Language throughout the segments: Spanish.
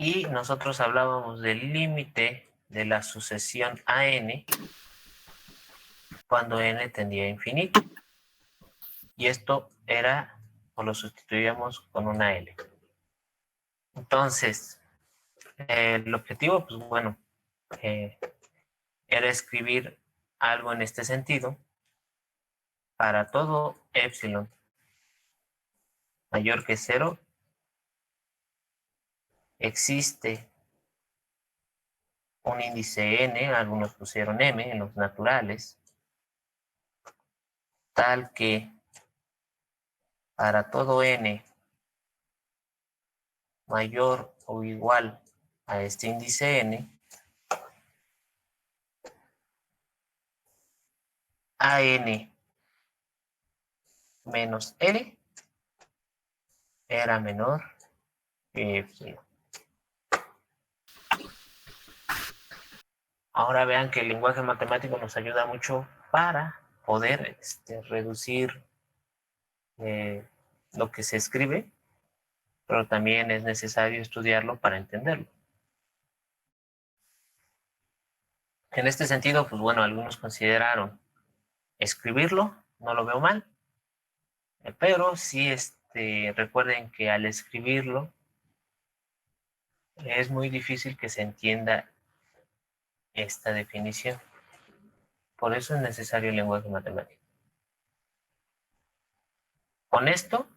Y nosotros hablábamos del límite de la sucesión a n cuando n tendía a infinito. Y esto era, o lo sustituíamos con una L. Entonces, el objetivo, pues bueno, era escribir algo en este sentido. Para todo epsilon mayor que 0, existe un índice n, algunos pusieron m en los naturales, tal que para todo n mayor o igual a este índice n, an menos l era menor que epsilon. Ahora vean que el lenguaje matemático nos ayuda mucho para poder reducir lo que se escribe, pero también es necesario estudiarlo para entenderlo. En este sentido, pues bueno, algunos consideraron escribirlo, no lo veo mal, pero sí recuerden que al escribirlo es muy difícil que se entienda esta definición. Por eso es necesario el lenguaje matemático. Con esto,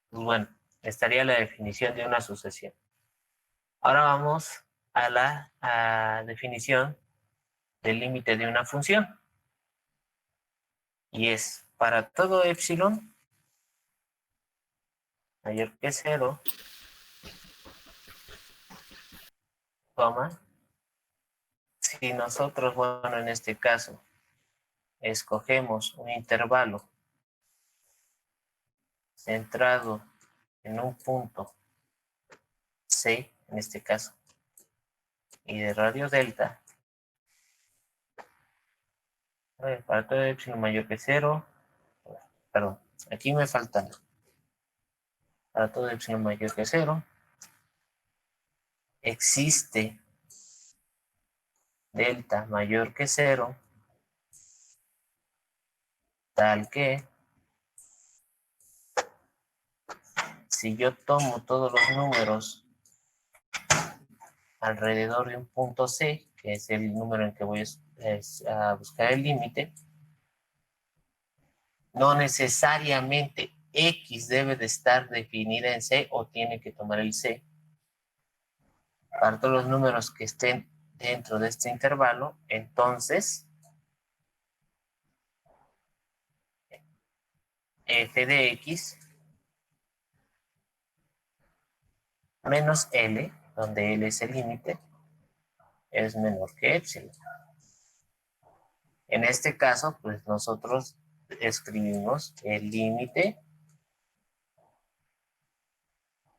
pues bueno, estaría la definición de una sucesión. Ahora vamos a la definición del límite de una función. Y es para todo epsilon mayor que 0, si nosotros, bueno, en este caso, escogemos un intervalo centrado en un punto C, en este caso, y de radio delta, para todo epsilon mayor que 0, perdón, aquí me faltan, para todo epsilon mayor que 0, existe delta mayor que 0, tal que si yo tomo todos los números alrededor de un punto C, que es el número en que voy a buscar el límite, no necesariamente X debe de estar definida en C o tiene que tomar el C. Para todos los números que estén dentro de este intervalo, entonces f de X menos L, donde L es el límite, es menor que epsilon. En este caso, pues nosotros escribimos el límite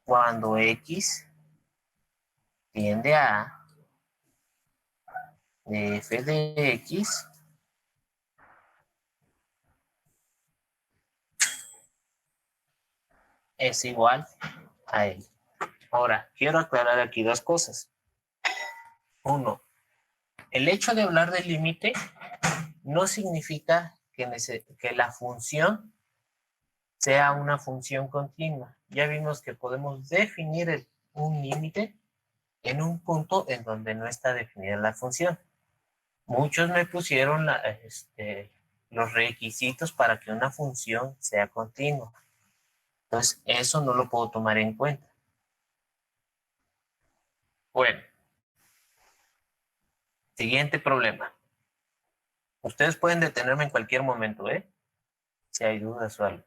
cuando X tiende a de f de X es igual a L. Ahora, quiero aclarar aquí dos cosas. Uno, el hecho de hablar del límite no significa que la función sea una función continua. Ya vimos que podemos definir un límite en un punto en donde no está definida la función. Muchos me pusieron los requisitos para que una función sea continua. Entonces, eso no lo puedo tomar en cuenta. Bueno, siguiente problema. Ustedes pueden detenerme en cualquier momento, si hay dudas o algo.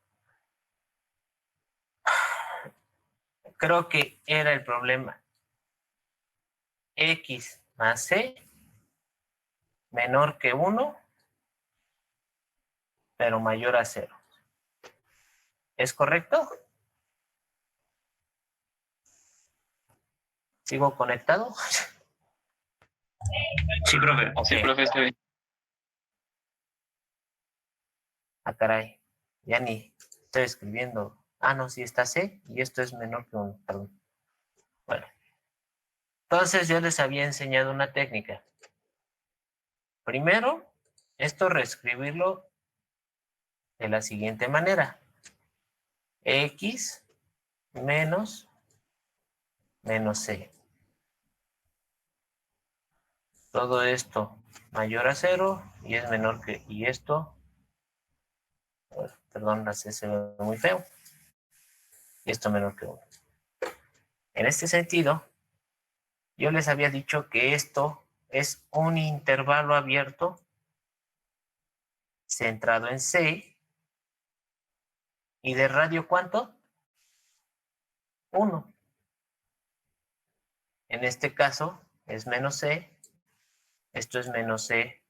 Creo que era el problema. X más C menor que 1, pero mayor a 0. ¿Es correcto? ¿Sigo conectado? Sí, profe. Ok. Sí, profe, estoy bien. Ah, caray. Ya ni estoy escribiendo. Ah, no, sí está C y esto es menor que 1, perdón. Bueno. Entonces yo les había enseñado una técnica. Primero, esto reescribirlo de la siguiente manera. X menos C. Todo esto mayor a 0 y es menor que... Y esto... Perdón, la C se ve muy feo. Y esto menor que 1. En este sentido, yo les había dicho que esto es un intervalo abierto centrado en C. ¿Y de radio cuánto? 1. En este caso es menos C. Esto es menos C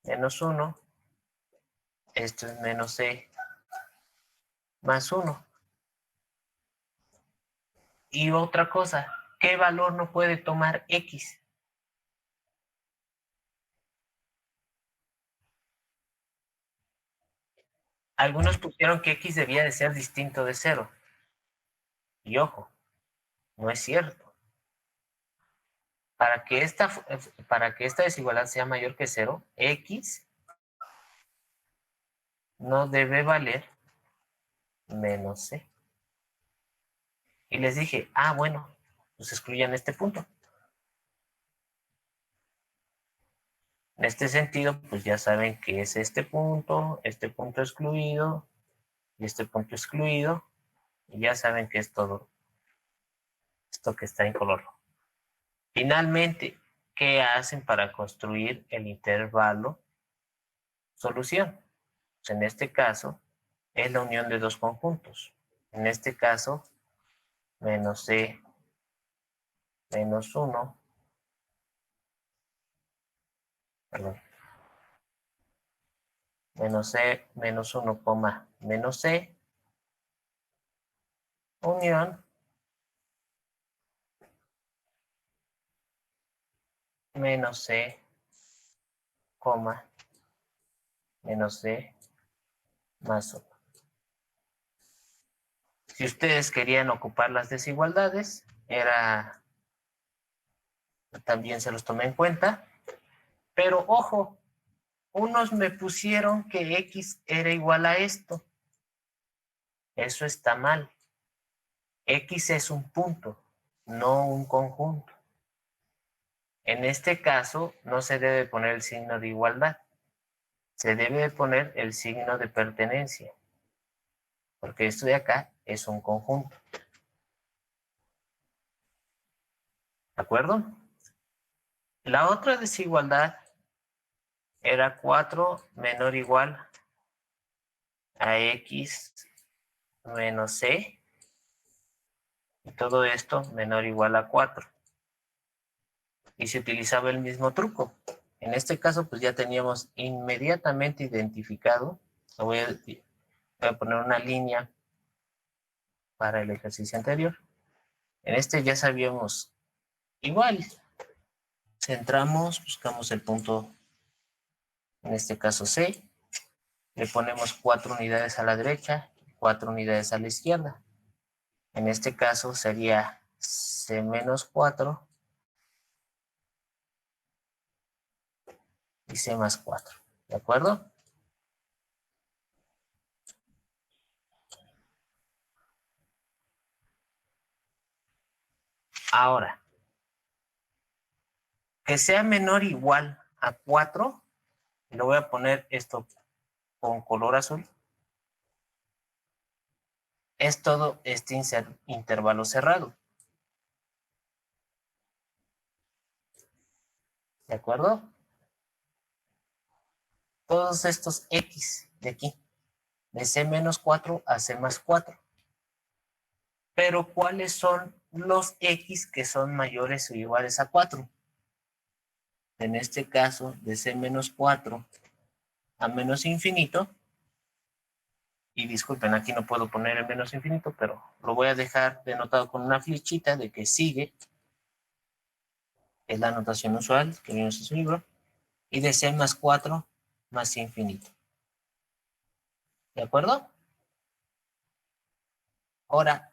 menos 1. Esto es menos C más 1. Y otra cosa, ¿qué valor no puede tomar X? Algunos pusieron que X debía de ser distinto de 0. Y ojo, no es cierto. Para que esta desigualdad sea mayor que 0, X no debe valer menos C. Y les dije, bueno, pues excluyan este punto. En este sentido, pues ya saben que es este punto excluido, y este punto excluido, y ya saben que es todo esto que está en color rojo. Finalmente, ¿qué hacen para construir el intervalo solución? Pues en este caso, es la unión de dos conjuntos. En este caso, menos C menos 1, perdón, menos C menos 1, menos C, unión menos C, menos C más 1. Si ustedes querían ocupar las desigualdades, también se los tomé en cuenta, pero ojo, unos me pusieron que X era igual a esto. Eso está mal. X es un punto, no un conjunto. En este caso, no se debe poner el signo de igualdad. Se debe poner el signo de pertenencia. Porque esto de acá es un conjunto. ¿De acuerdo? La otra desigualdad era 4 menor o igual a X menos C. Y todo esto menor o igual a 4. Y se utilizaba el mismo truco. En este caso, pues ya teníamos inmediatamente identificado. Voy a poner una línea para el ejercicio anterior. En este ya sabíamos igual. Centramos, buscamos el punto, en este caso C. Le ponemos 4 unidades a la derecha, 4 unidades a la izquierda. En este caso sería C menos 4 y C más 4. ¿De acuerdo? Ahora, que sea menor o igual a 4, le voy a poner esto con color azul, es todo este intervalo cerrado. ¿De acuerdo? Todos estos X de aquí, de C menos 4 a C más 4. Pero ¿cuáles son los X que son mayores o iguales a 4? En este caso, de C menos 4 a menos infinito, y disculpen, aquí no puedo poner el menos infinito, pero lo voy a dejar denotado con una flechita de que sigue, es la notación usual que vimos en su libro, y de C más 4 más infinito. ¿De acuerdo? Ahora,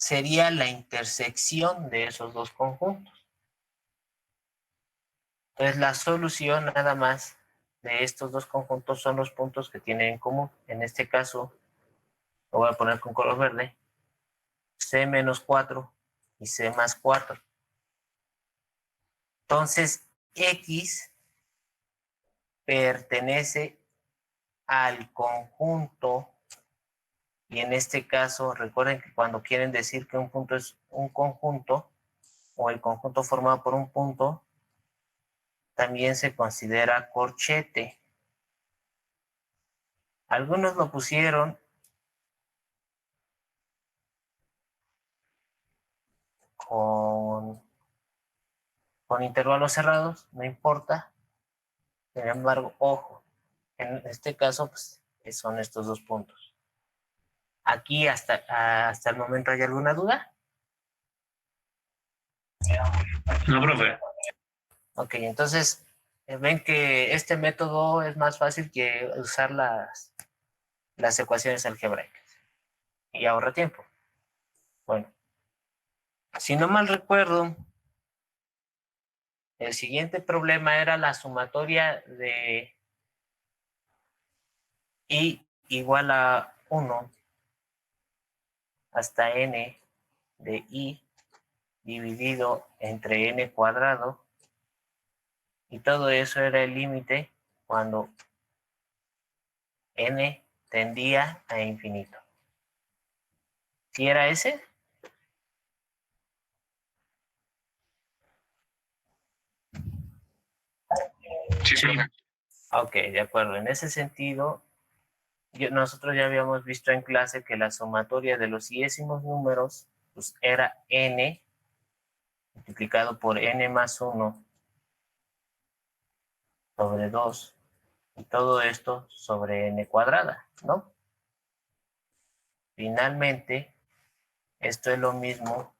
sería la intersección de esos dos conjuntos. Entonces la solución nada más de estos dos conjuntos son los puntos que tienen en común. En este caso, lo voy a poner con color verde, C menos 4 y C más 4. Entonces, X pertenece al conjunto, y en este caso, recuerden que cuando quieren decir que un punto es un conjunto, o el conjunto formado por un punto, también se considera corchete. Algunos lo pusieron con intervalos cerrados, no importa. Sin embargo, ojo, en este caso pues, son estos dos puntos. Aquí hasta el momento, ¿hay alguna duda? No, profe. Ok, entonces ven que este método es más fácil que usar las ecuaciones algebraicas y ahorra tiempo. Bueno, si no mal recuerdo, el siguiente problema era la sumatoria de i igual a 1 hasta n de i dividido entre n cuadrado, y todo eso era el límite cuando n tendía a infinito. ¿Sí era ese? Sí, profe. Ok, de acuerdo. En ese sentido, nosotros ya habíamos visto en clase que la sumatoria de los iésimos números pues, era n multiplicado por n más 1 sobre 2, y todo esto sobre n cuadrada, ¿no? Finalmente, esto es lo mismo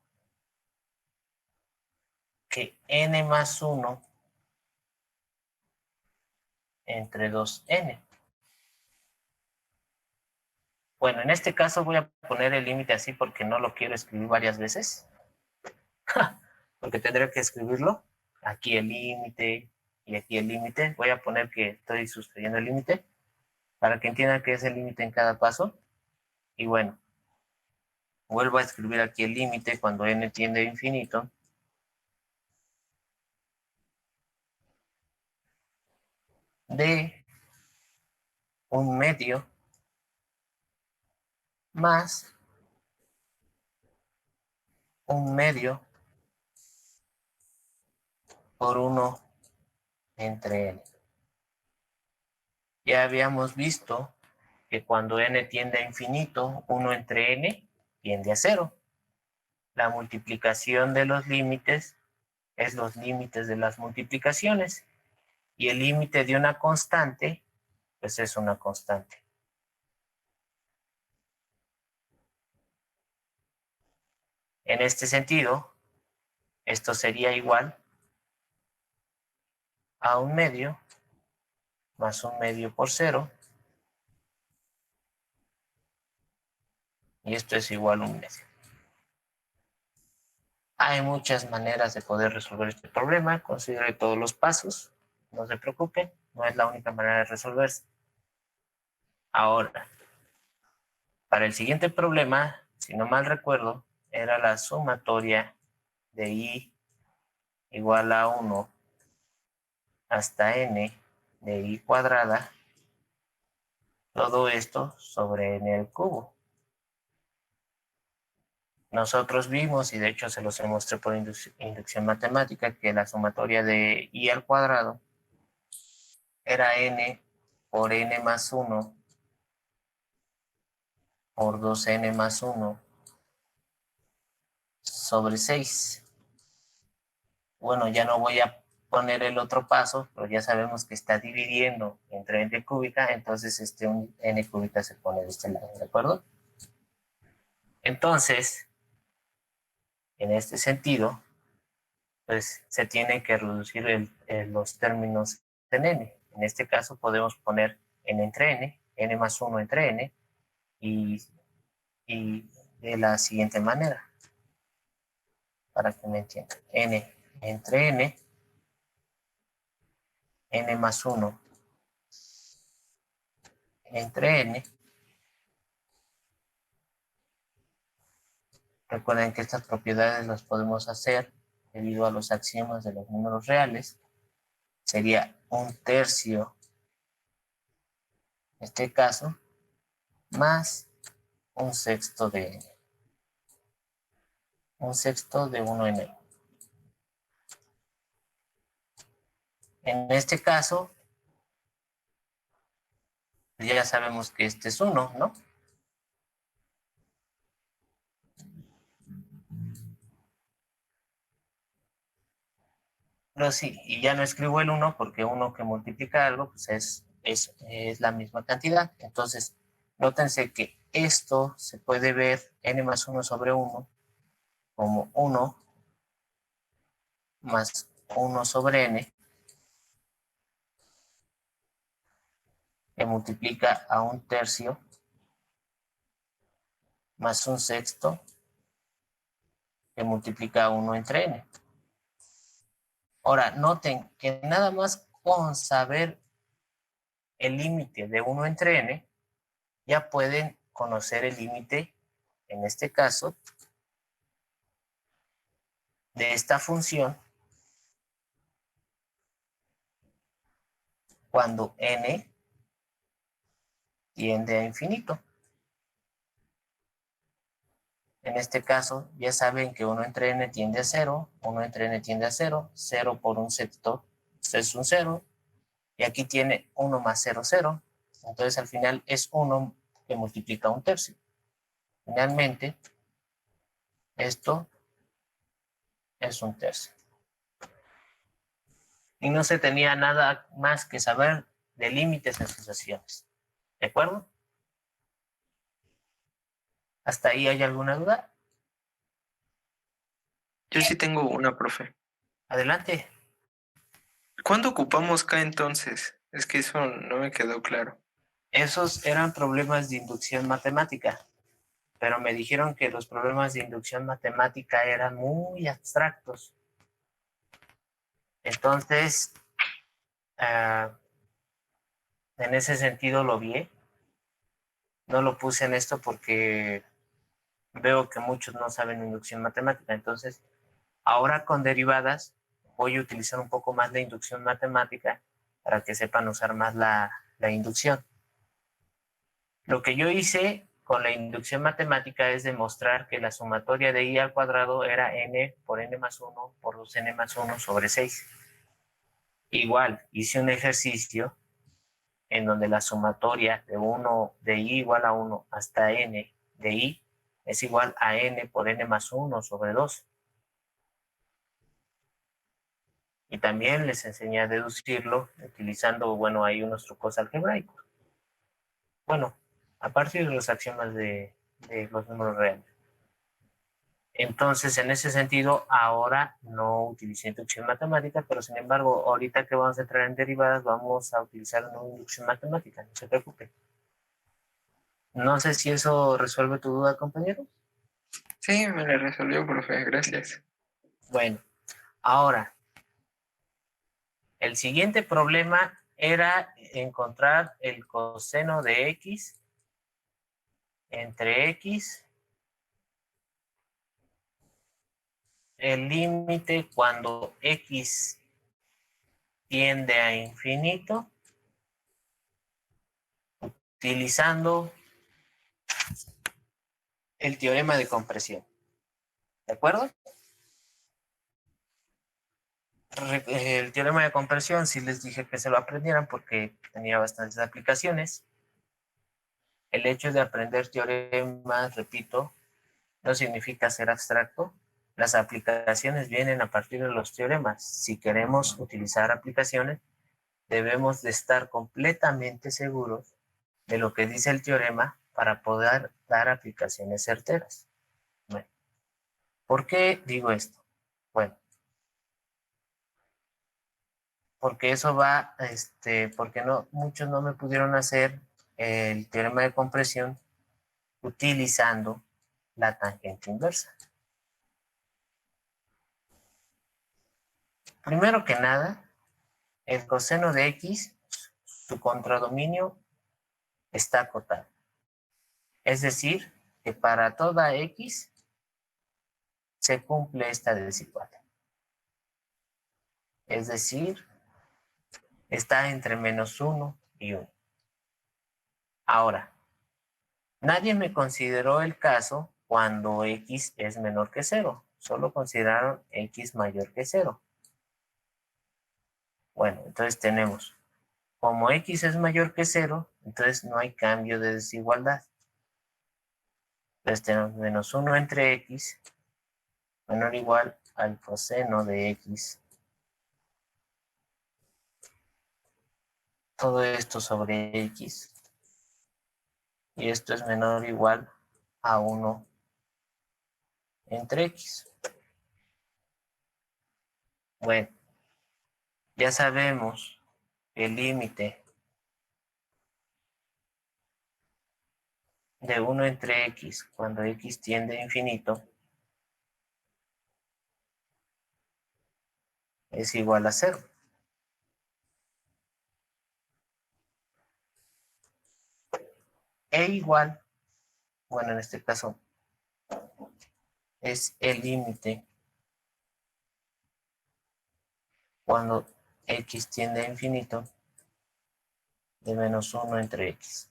que n más 1 entre 2n. Bueno, en este caso voy a poner el límite así porque no lo quiero escribir varias veces. Porque tendré que escribirlo. Aquí el límite y aquí el límite. Voy a poner que estoy sustrayendo el límite para que entiendan qué es el límite en cada paso. Y bueno, vuelvo a escribir aquí el límite cuando n tiende a infinito. De 1/2 más 1/2 por 1 entre n. Ya habíamos visto que cuando n tiende a infinito, 1 entre n tiende a 0. La multiplicación de los límites es los límites de las multiplicaciones. Y el límite de una constante, pues es una constante. En este sentido, esto sería igual a 1/2 más 1/2 por 0. Y esto es igual a 1/2. Hay muchas maneras de poder resolver este problema. Considere todos los pasos. No se preocupen, no es la única manera de resolverse. Ahora, para el siguiente problema, si no mal recuerdo, era la sumatoria de i igual a 1 hasta n de i cuadrada, todo esto sobre n al cubo. Nosotros vimos, y de hecho se los demostré por inducción matemática, que la sumatoria de i al cuadrado era n por n más 1 por 2n más 1 sobre 6. Bueno, ya no voy a poner el otro paso, pero ya sabemos que está dividiendo entre n cúbica, entonces n cúbica se pone de este lado, ¿de acuerdo? Entonces, en este sentido, pues se tienen que reducir los términos en n. En este caso podemos poner n entre n más 1 entre n, y de la siguiente manera. para que me entiendan. N entre n más 1 entre n. Recuerden que estas propiedades las podemos hacer debido a los axiomas de los números reales. Sería 1/3, en este caso, más 1/6 de n. 1/6 de 1 en n. En este caso, ya sabemos que este es 1, ¿no? Pero sí, y ya no escribo el 1 porque 1 que multiplica algo, pues es la misma cantidad. Entonces, nótense que esto se puede ver n más 1 sobre 1 como 1 más 1 sobre n, que multiplica a 1/3 más 1/6 que multiplica a 1 entre n. Ahora, noten que nada más con saber el límite de 1 entre n, ya pueden conocer el límite, en este caso, de esta función cuando n tiende a infinito. En este caso, ya saben que 1 entre n tiende a 0, 1 entre n tiende a 0, 0 por 1/6 es un 0, y aquí tiene 1 más 0, 0. Entonces, al final es 1 que multiplica 1/3. Finalmente, esto es 1/3. Y no se tenía nada más que saber de límites en sucesiones. ¿De acuerdo? ¿Hasta ahí hay alguna duda? Yo sí tengo una, profe. Adelante. ¿Cuándo ocupamos K entonces? Es que eso no me quedó claro. Esos eran problemas de inducción matemática, pero me dijeron que los problemas de inducción matemática eran muy abstractos. Entonces, en ese sentido lo vi. No lo puse en esto porque veo que muchos no saben inducción matemática. Entonces, ahora con derivadas voy a utilizar un poco más la inducción matemática para que sepan usar más la inducción. Lo que yo hice con la inducción matemática es demostrar que la sumatoria de i al cuadrado era n por n más 1 por 2n más 1 sobre 6. Igual, hice un ejercicio en donde la sumatoria de i igual a 1 hasta n de i es igual a n por n más 1 sobre 2. Y también les enseñé a deducirlo utilizando, bueno, hay unos trucos algebraicos. Bueno, a partir de los axiomas de los números reales. Entonces, en ese sentido, ahora no utilicé inducción matemática, pero sin embargo, ahorita que vamos a entrar en derivadas, vamos a utilizar una inducción matemática, no se preocupen. No sé si eso resuelve tu duda, compañero. Sí, me la resolvió, profe. Gracias. Bueno, ahora, el siguiente problema era encontrar el coseno de x entre x, el límite cuando x tiende a infinito, utilizando el teorema de compresión. ¿De acuerdo? El teorema de compresión sí les dije que se lo aprendieran porque tenía bastantes aplicaciones. El hecho de aprender teoremas, repito, no significa ser abstracto. Las aplicaciones vienen a partir de los teoremas. Si queremos utilizar aplicaciones, debemos de estar completamente seguros de lo que dice el teorema para poder dar aplicaciones certeras. Bueno, ¿por qué digo esto? Bueno, porque eso va, porque muchos no me pudieron hacer el teorema de compresión utilizando la tangente inversa. Primero que nada, el coseno de x, su contradominio está acotado. Es decir, que para toda x se cumple esta desigual. Es decir, está entre -1 y 1. Ahora, nadie me consideró el caso cuando x es menor que 0. Solo consideraron x mayor que 0. Bueno, entonces tenemos, como x es mayor que 0, entonces no hay cambio de desigualdad. Entonces tenemos -1 entre x menor o igual al coseno de x. Todo esto sobre x. Y esto es menor o igual a 1 entre x. Bueno, ya sabemos que el límite de 1 entre x cuando x tiende a infinito es igual a 0. E igual, bueno, en este caso es el límite cuando x tiende a infinito de -1 entre x.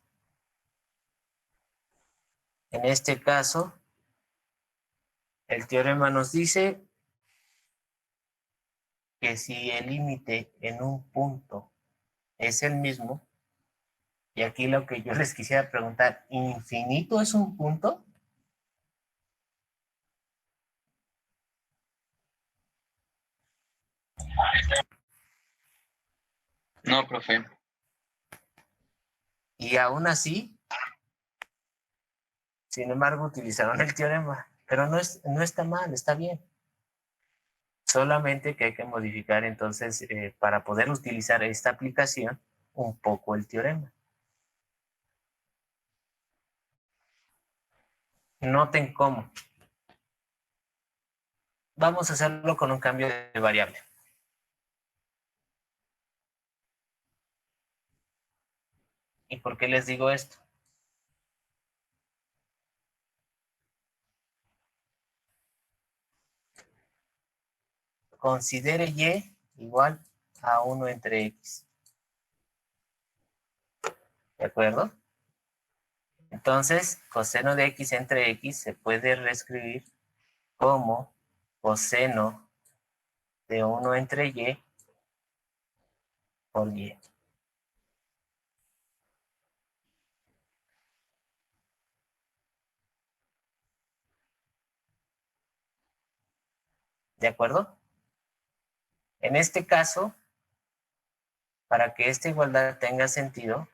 En este caso, el teorema nos dice que si el límite en un punto es el mismo, y aquí lo que yo les quisiera preguntar, ¿infinito es un punto? No, profe. Y aún así, sin embargo, utilizaron el teorema. Pero no está mal, está bien. Solamente que hay que modificar entonces, para poder utilizar esta aplicación, un poco el teorema. Noten cómo. Vamos a hacerlo con un cambio de variable. ¿Y por qué les digo esto? Considere y igual a 1 entre x. ¿De acuerdo? Entonces, coseno de x entre x se puede reescribir como coseno de 1 entre y por y. ¿De acuerdo? En este caso, para que esta igualdad tenga sentido,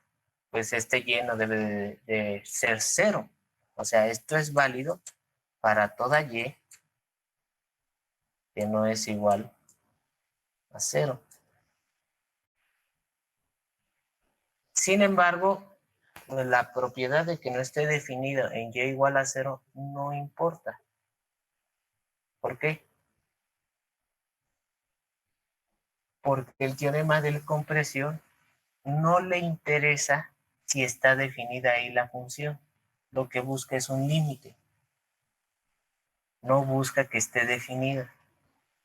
pues este y no debe de ser 0. O sea, esto es válido para toda y que no es igual a 0. Sin embargo, la propiedad de que no esté definido en y igual a 0 no importa. ¿Por qué? Porque el teorema de la compresión no le interesa si está definida ahí la función. Lo que busca es un límite. No busca que esté definida.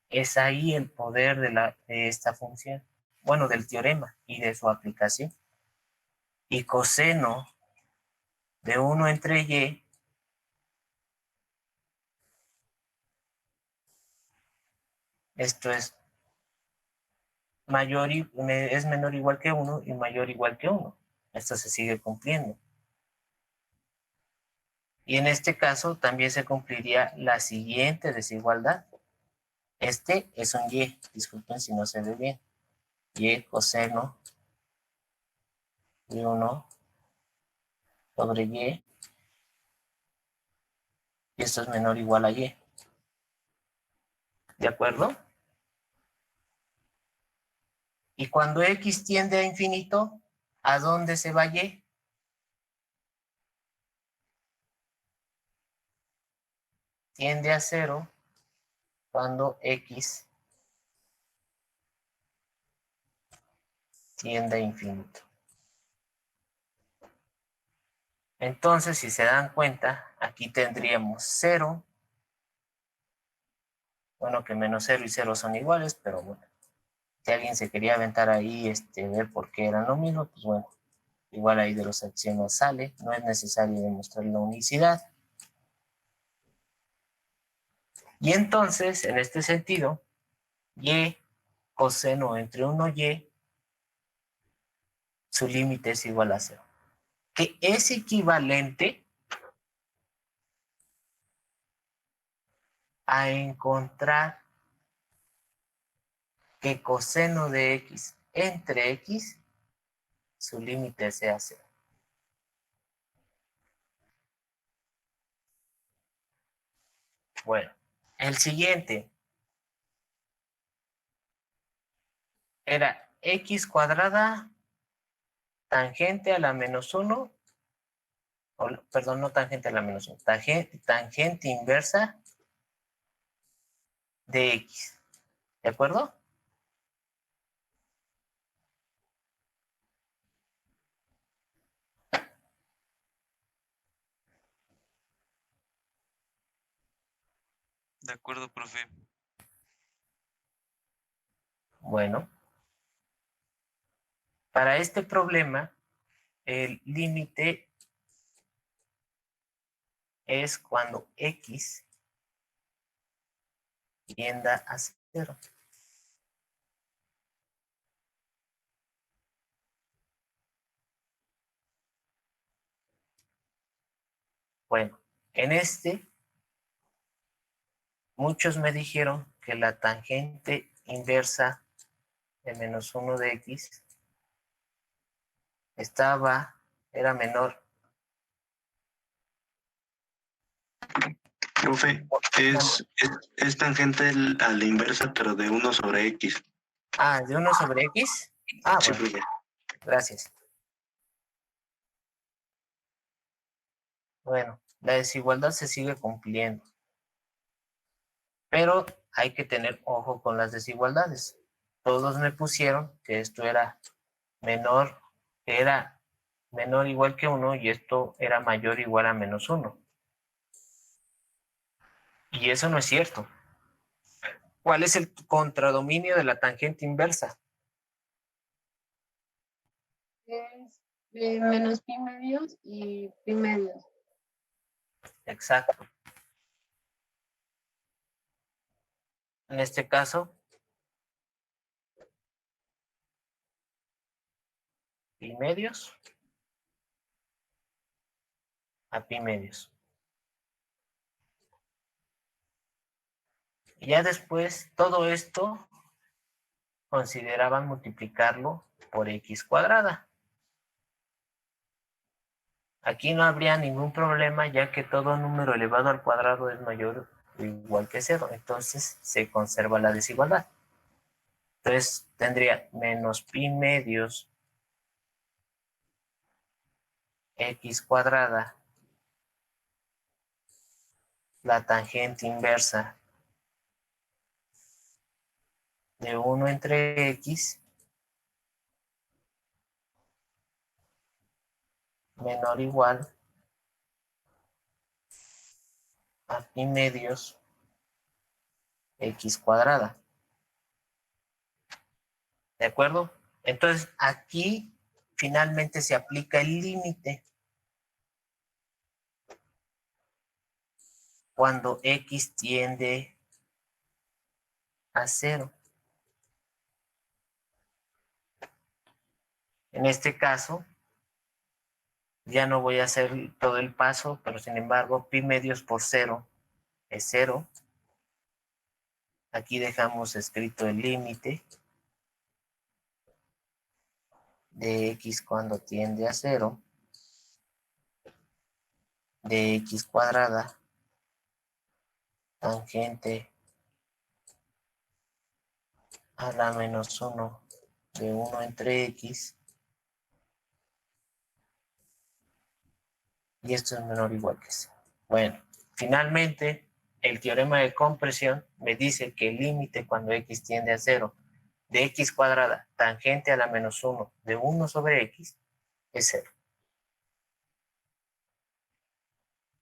Es ahí el poder de esta función. Bueno, del teorema y de su aplicación. Y coseno de 1 entre y esto es es menor o igual que 1 y mayor o igual que 1. Esto se sigue cumpliendo. Y en este caso también se cumpliría la siguiente desigualdad. Este es un y, disculpen si no se ve bien. Y coseno de 1 sobre y esto es menor o igual a y. ¿De acuerdo? Y cuando x tiende a infinito, ¿a dónde se va y? Tiende a 0 cuando x tiende a infinito. Entonces, si se dan cuenta, aquí tendríamos 0. Bueno, que menos 0 y 0 son iguales, pero bueno. Si alguien se quería aventar ahí, ver por qué eran lo mismo, pues bueno. Igual ahí de los axiomas sale. No es necesario demostrar la unicidad. Y entonces, en este sentido, y coseno entre 1y, su límite es igual a 0. Que es equivalente a encontrar que coseno de x entre x, su límite sea 0. Bueno, el siguiente era x cuadrada tangente a la menos 1, perdón, no tangente a la menos 1, tangente inversa de x. ¿De acuerdo? De acuerdo, profe. Bueno, para este problema, el límite es cuando x tienda a 0. Bueno, en muchos me dijeron que la tangente inversa de menos 1 de x era menor. Profe, es tangente a la inversa, pero de 1/x. Ah, ¿de 1 sobre x? Ah, Sí, bueno, profe. gracias. Bueno, la desigualdad se sigue cumpliendo. Pero hay que tener ojo con las desigualdades. Todos me pusieron que esto era menor, que era menor igual que 1 y esto era mayor igual a menos 1. Y eso no es cierto. ¿Cuál es el contradominio de la tangente inversa? Es menos pi medios y pi medios. Exacto. En este caso, pi medios a pi medios. Y ya después, todo esto consideraban multiplicarlo por x cuadrada. Aquí no habría ningún problema, ya que todo número elevado al cuadrado es mayor o igual que 0. Entonces se conserva la desigualdad. Entonces tendría menos pi medios x cuadrada, la tangente inversa de 1 entre x, menor o igual a pi medios x cuadrada. ¿De acuerdo? Entonces aquí finalmente se aplica el límite cuando x tiende a 0. En este caso, ya no voy a hacer todo el paso, pero sin embargo, pi medios por 0 es 0. Aquí dejamos escrito el límite de x cuando tiende a 0, de x cuadrada, tangente a la menos 1 de 1 entre x, y esto es menor o igual que 0. Bueno, finalmente, el teorema de compresión me dice que el límite cuando x tiende a 0 de x cuadrada tangente a la menos 1 de 1 sobre x es 0.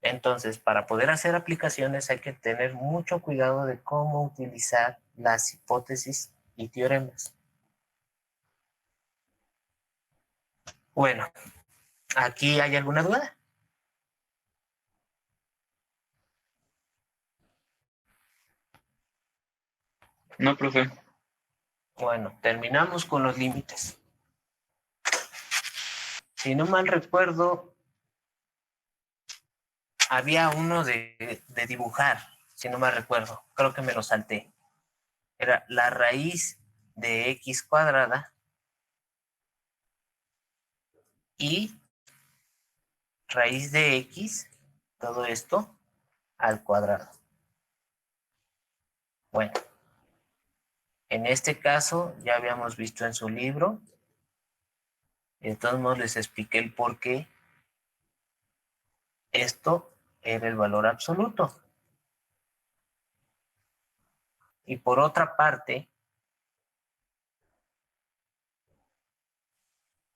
Entonces, para poder hacer aplicaciones hay que tener mucho cuidado de cómo utilizar las hipótesis y teoremas. Bueno, ¿aquí hay alguna duda? No, profe. Bueno, terminamos con los límites. Si no mal recuerdo, había uno de dibujar, si no mal recuerdo. Creo que me lo salté. Era la raíz de x cuadrada y raíz de x, todo esto, al cuadrado. Bueno, en este caso ya habíamos visto en su libro. De todos modos les expliqué el por qué esto era el valor absoluto. Y por otra parte,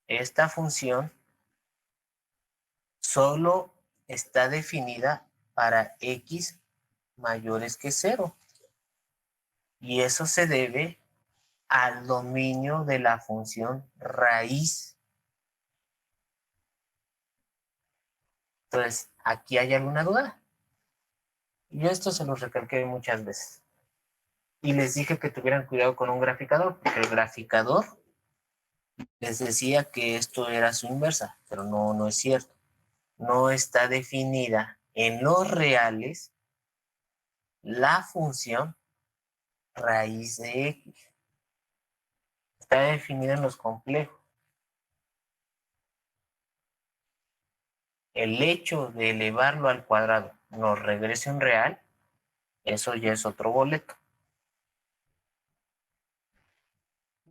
esta función solo está definida para x mayores que 0. Y eso se debe al dominio de la función raíz. Entonces, ¿aquí hay alguna duda? Yo esto se los recalqué muchas veces. Y les dije que tuvieran cuidado con un graficador, porque el graficador les decía que esto era su inversa, pero no es cierto. No está definida en los reales la función raíz de x. Está definida en los complejos. El hecho de elevarlo al cuadrado nos regrese un real, eso ya es otro boleto.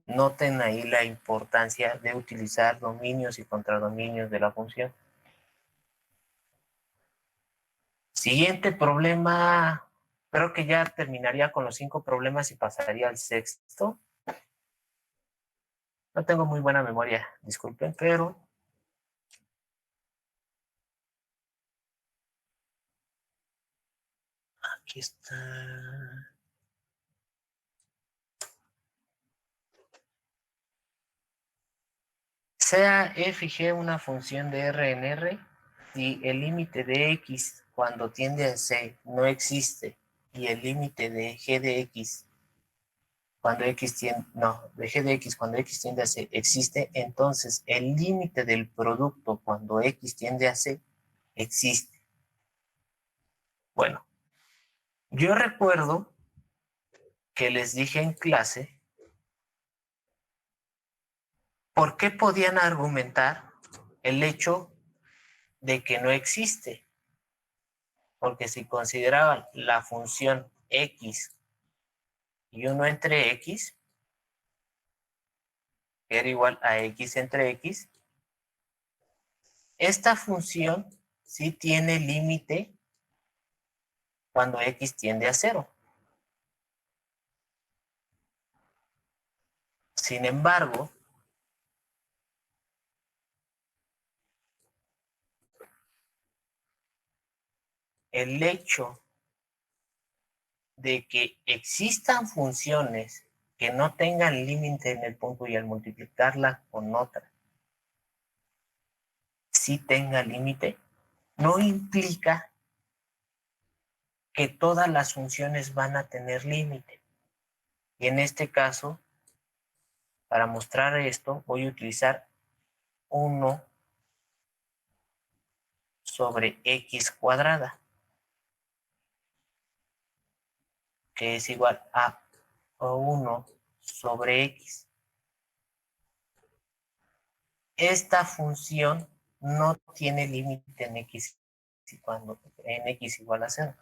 Noten ahí la importancia de utilizar dominios y contradominios de la función. Siguiente problema, creo que ya terminaría con los 5 problemas y pasaría al sexto. No tengo muy buena memoria, disculpen, pero aquí está. Sea f y g una función de R en R, si el límite de x cuando tiende a c no existe y el límite de g de x cuando x tiende, no, de g de x cuando x tiende a c existe, entonces el límite del producto cuando x tiende a c existe. Bueno, yo recuerdo que les dije en clase por qué podían argumentar el hecho de que no existe. Porque si consideraban la función x y 1 entre x, que era igual a x entre x, esta función sí tiene límite cuando x tiende a 0. Sin embargo, el hecho de que existan funciones que no tengan límite en el punto y al multiplicarla con otra sí tenga límite, no implica que todas las funciones van a tener límite. Y en este caso, para mostrar esto, voy a utilizar 1 sobre x cuadrada, que es igual a 1 sobre x. Esta función no tiene límite en x cuando en x igual a 0.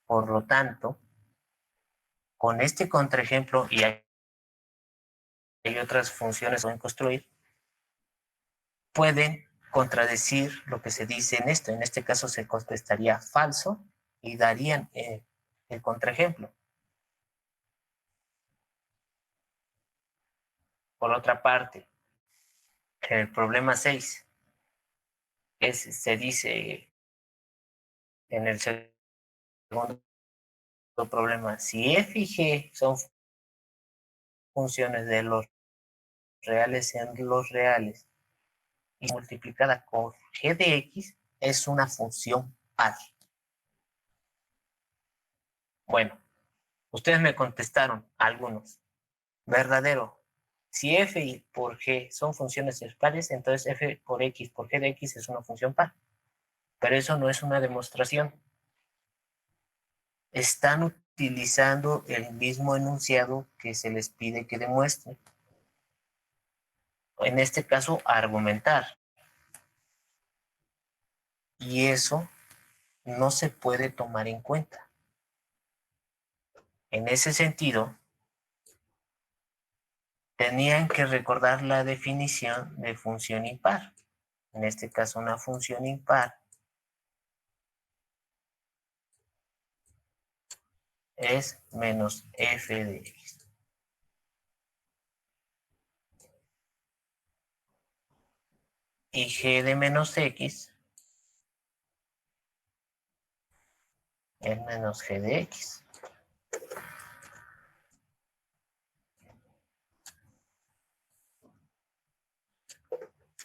Por lo tanto, con este contraejemplo, y hay otras funciones que pueden construir, pueden contradecir lo que se dice en esto. En este caso se contestaría falso y darían el contraejemplo. Por otra parte, en el problema 6, se dice en el segundo problema, si f y g son funciones de los reales en los reales y multiplicada con g de x es una función par. Bueno, ustedes me contestaron, algunos, verdadero. Si f por g son funciones pares, entonces f por x por g de x es una función par. Pero eso no es una demostración. Están utilizando el mismo enunciado que se les pide que demuestren. En este caso, argumentar. Y eso no se puede tomar en cuenta. En ese sentido, tenían que recordar la definición de función impar. En este caso, una función impar es menos f de x. Y g de menos x es menos g de x.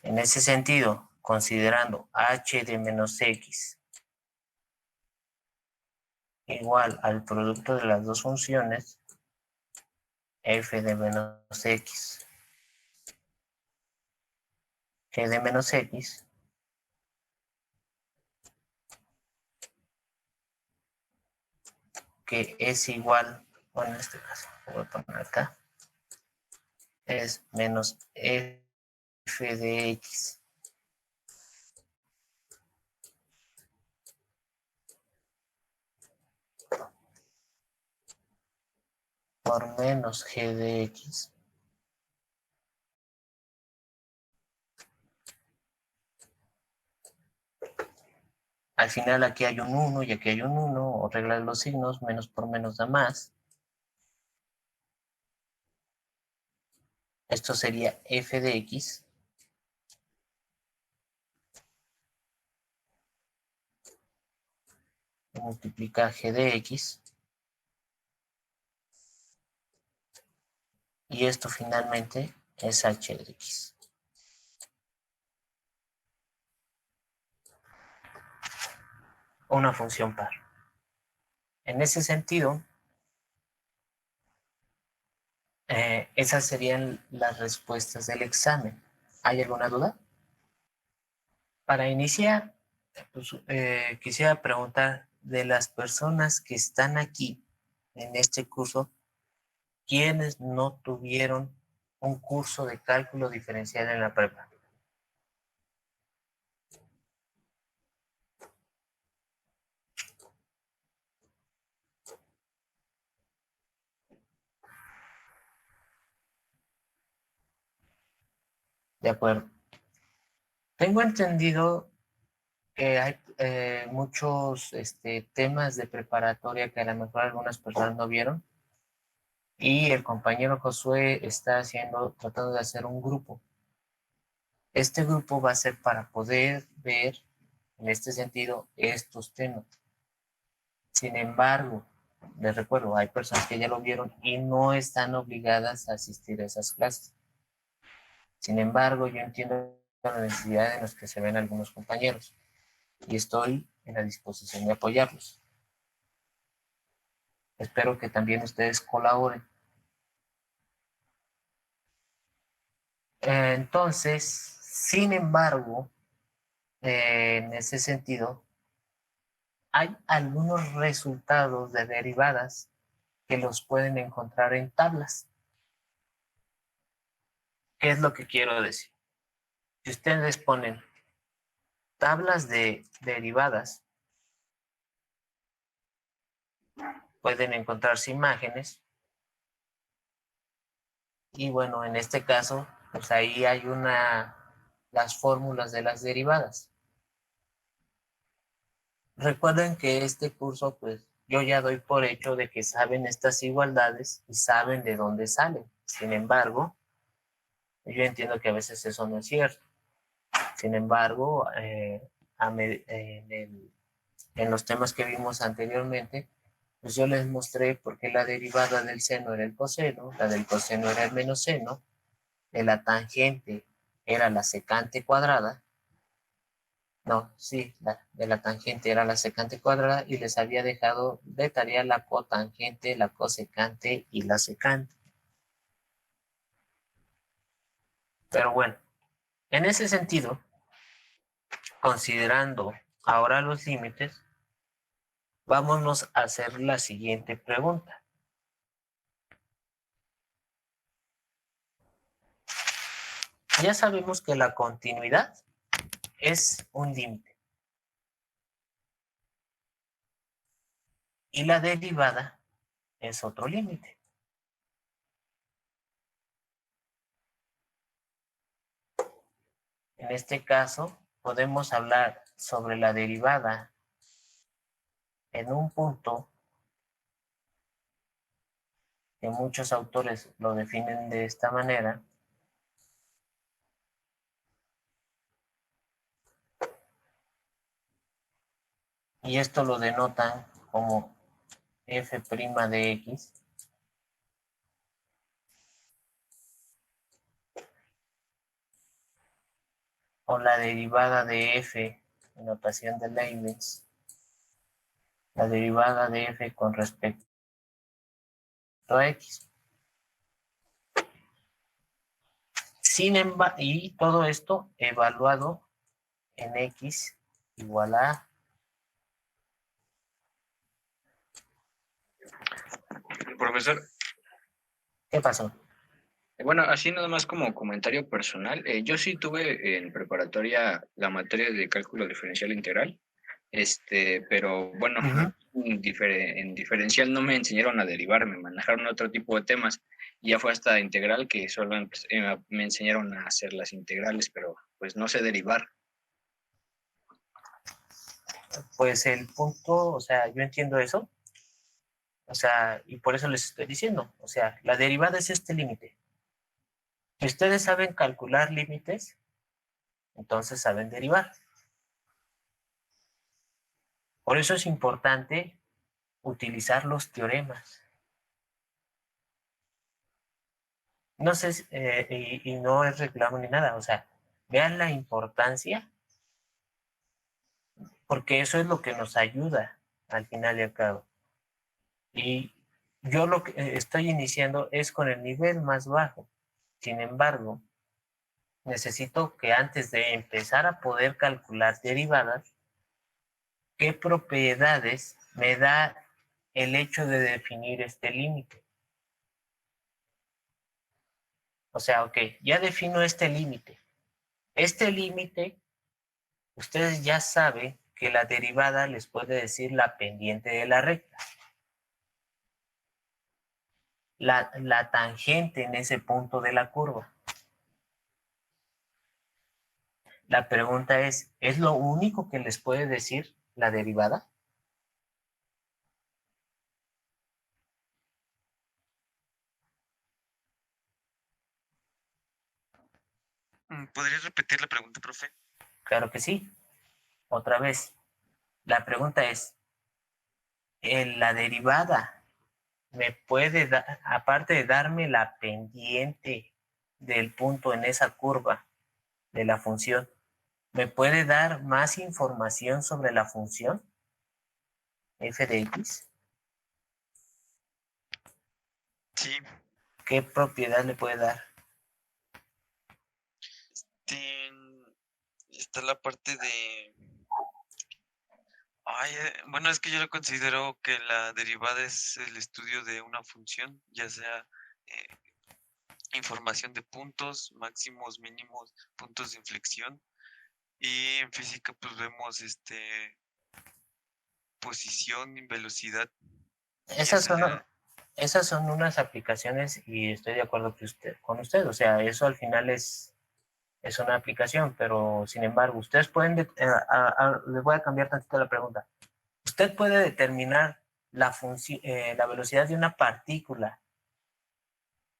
En ese sentido, considerando h de menos x igual al producto de las dos funciones, f de menos x, g de menos x, que es igual, bueno, en este caso, voy a poner acá, es menos f de x por menos g de x. Al final aquí hay un 1 y aquí hay un 1, o regla de los signos, menos por menos da más. Esto sería f de x multiplica g de x. Y esto finalmente es h de x. Una función par. En ese sentido, esas serían las respuestas del examen. ¿Hay alguna duda? Para iniciar, pues, quisiera preguntar de las personas que están aquí en este curso, ¿quiénes no tuvieron un curso de cálculo diferencial en la prepa? De acuerdo. Tengo entendido que hay muchos temas de preparatoria que a lo mejor algunas personas no vieron, y el compañero Josué está tratando de hacer un grupo. Este grupo va a ser para poder ver, en este sentido, estos temas. Sin embargo, les recuerdo, hay personas que ya lo vieron y no están obligadas a asistir a esas clases. Sin embargo, yo entiendo la necesidad en los que se ven algunos compañeros y estoy en la disposición de apoyarlos. Espero que también ustedes colaboren. Entonces, sin embargo, en ese sentido, hay algunos resultados de derivadas que los pueden encontrar en tablas. ¿Qué es lo que quiero decir? Si ustedes ponen tablas de derivadas, pueden encontrarse imágenes. Y bueno, en este caso, pues ahí hay las fórmulas de las derivadas. Recuerden que este curso, pues yo ya doy por hecho de que saben estas igualdades y saben de dónde salen. Sin embargo, Yo entiendo que a veces eso no es cierto. Sin embargo, en los temas que vimos anteriormente, pues yo les mostré por qué la derivada del seno era el coseno, la del coseno era el menos seno, de la tangente era la secante cuadrada, no, sí, de la tangente era la secante cuadrada y les había dejado de tarea la cotangente, la cosecante y la secante. Pero bueno, en ese sentido, considerando ahora los límites, vámonos a hacer la siguiente pregunta. Ya sabemos que la continuidad es un límite. Y la derivada es otro límite. En este caso, podemos hablar sobre la derivada en un punto que muchos autores lo definen de esta manera. Y esto lo denotan como f' de x. O la derivada de f en notación de Leibniz. La derivada de f con respecto a x. Sin embargo, y todo esto evaluado en x igual a. Profesor, ¿Qué pasó? bueno, así nada más como comentario personal, yo sí tuve en preparatoria la materia de cálculo diferencial integral, pero bueno, en diferencial no me enseñaron a derivar, me manejaron otro tipo de temas, y ya fue hasta integral que solo me enseñaron a hacer las integrales, pero pues no sé derivar. Pues el punto, o sea, yo entiendo eso, o sea, y por eso les estoy diciendo, o sea, la derivada es este límite. Si ustedes saben calcular límites, entonces saben derivar. Por eso es importante utilizar los teoremas. No sé, y no es reclamo ni nada, o sea, vean la importancia, porque eso es lo que nos ayuda al final y al cabo. Y yo lo que estoy iniciando es con el nivel más bajo. Sin embargo, necesito que antes de empezar a poder calcular derivadas, ¿qué propiedades me da el hecho de definir este límite? O sea, ok, ya defino este límite. Este límite, ustedes ya saben que la derivada les puede decir la pendiente de la recta. La tangente en ese punto de la curva. La pregunta ¿es lo único que les puede decir la derivada? ¿Podrías repetir la pregunta, profe? Claro que sí. Otra vez, la pregunta la derivada me puede dar, aparte de darme la pendiente del punto en esa curva de la función, ¿me puede dar más información sobre la función f de x? Sí. ¿Qué propiedad le puede dar? Está la parte de... bueno, es que yo lo considero que la derivada es el estudio de una función, ya sea eh, información de puntos, máximos, mínimos, puntos de inflexión. Y en física pues vemos posición y velocidad. Y Esas son unas aplicaciones y estoy de acuerdo con usted. O sea, eso al final es una aplicación, pero sin embargo, ustedes pueden, les voy a cambiar tantito la pregunta. ¿Usted puede determinar la velocidad de una partícula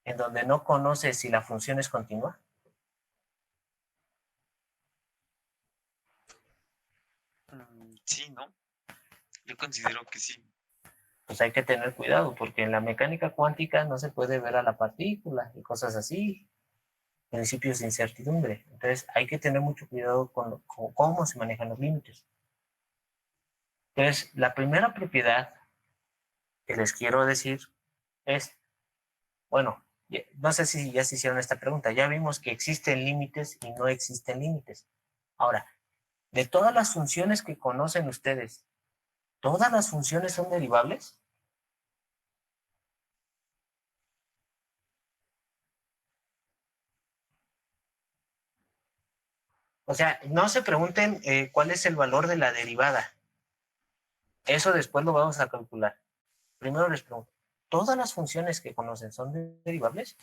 en donde no conoce si la función es continua? Sí, ¿no? Yo considero que sí. Pues hay que tener cuidado, porque en la mecánica cuántica no se puede ver a la partícula y cosas así, principios de incertidumbre. Entonces hay que tener mucho cuidado con cómo se manejan los límites. Entonces, la primera propiedad que les quiero decir es, bueno, no sé si ya se hicieron esta pregunta, ya vimos que existen límites y no existen límites. Ahora, de todas las funciones que conocen ustedes, ¿todas las funciones son derivables? O sea, no se pregunten cuál es el valor de la derivada. Eso después lo vamos a calcular. Primero les pregunto, ¿todas las funciones que conocen son derivables?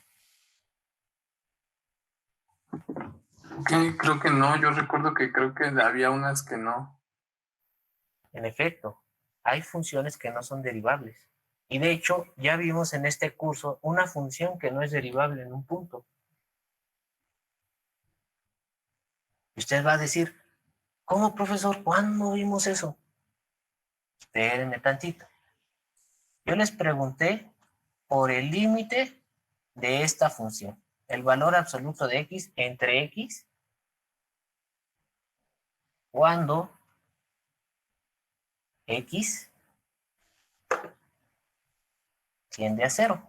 Creo que no, yo recuerdo que creo que había unas que no. En efecto, hay funciones que no son derivables. Y de hecho, ya vimos en este curso una función que no es derivable en un punto. Y usted va a decir, ¿cómo, profesor? ¿Cuándo vimos eso? Espérenme tantito. Yo les pregunté por el límite de esta función. El valor absoluto de x entre x cuando x tiende a 0.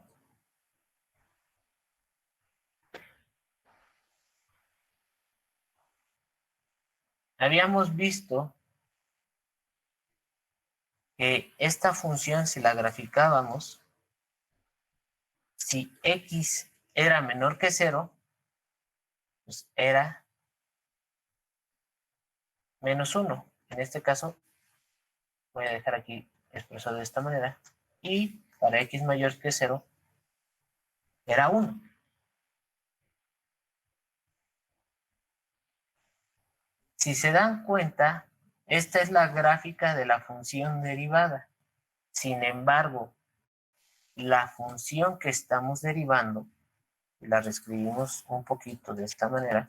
Habíamos visto que esta función, si la graficábamos, si x era menor que 0, pues era menos 1. En este caso, voy a dejar aquí expresado de esta manera. Y para x mayor que 0, era 1. Si se dan cuenta, esta es la gráfica de la función derivada. Sin embargo, la función que estamos derivando, la reescribimos un poquito de esta manera.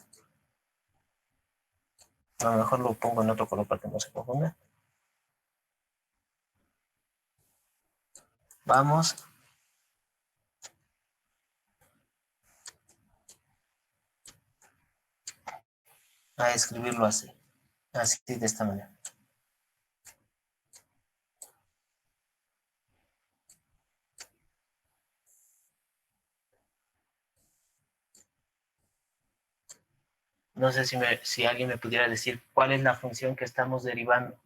A lo mejor lo pongo en otro color para que no se confunda. Vamos a escribirlo así de esta manera. No sé si alguien me pudiera decir cuál es la función que estamos derivando.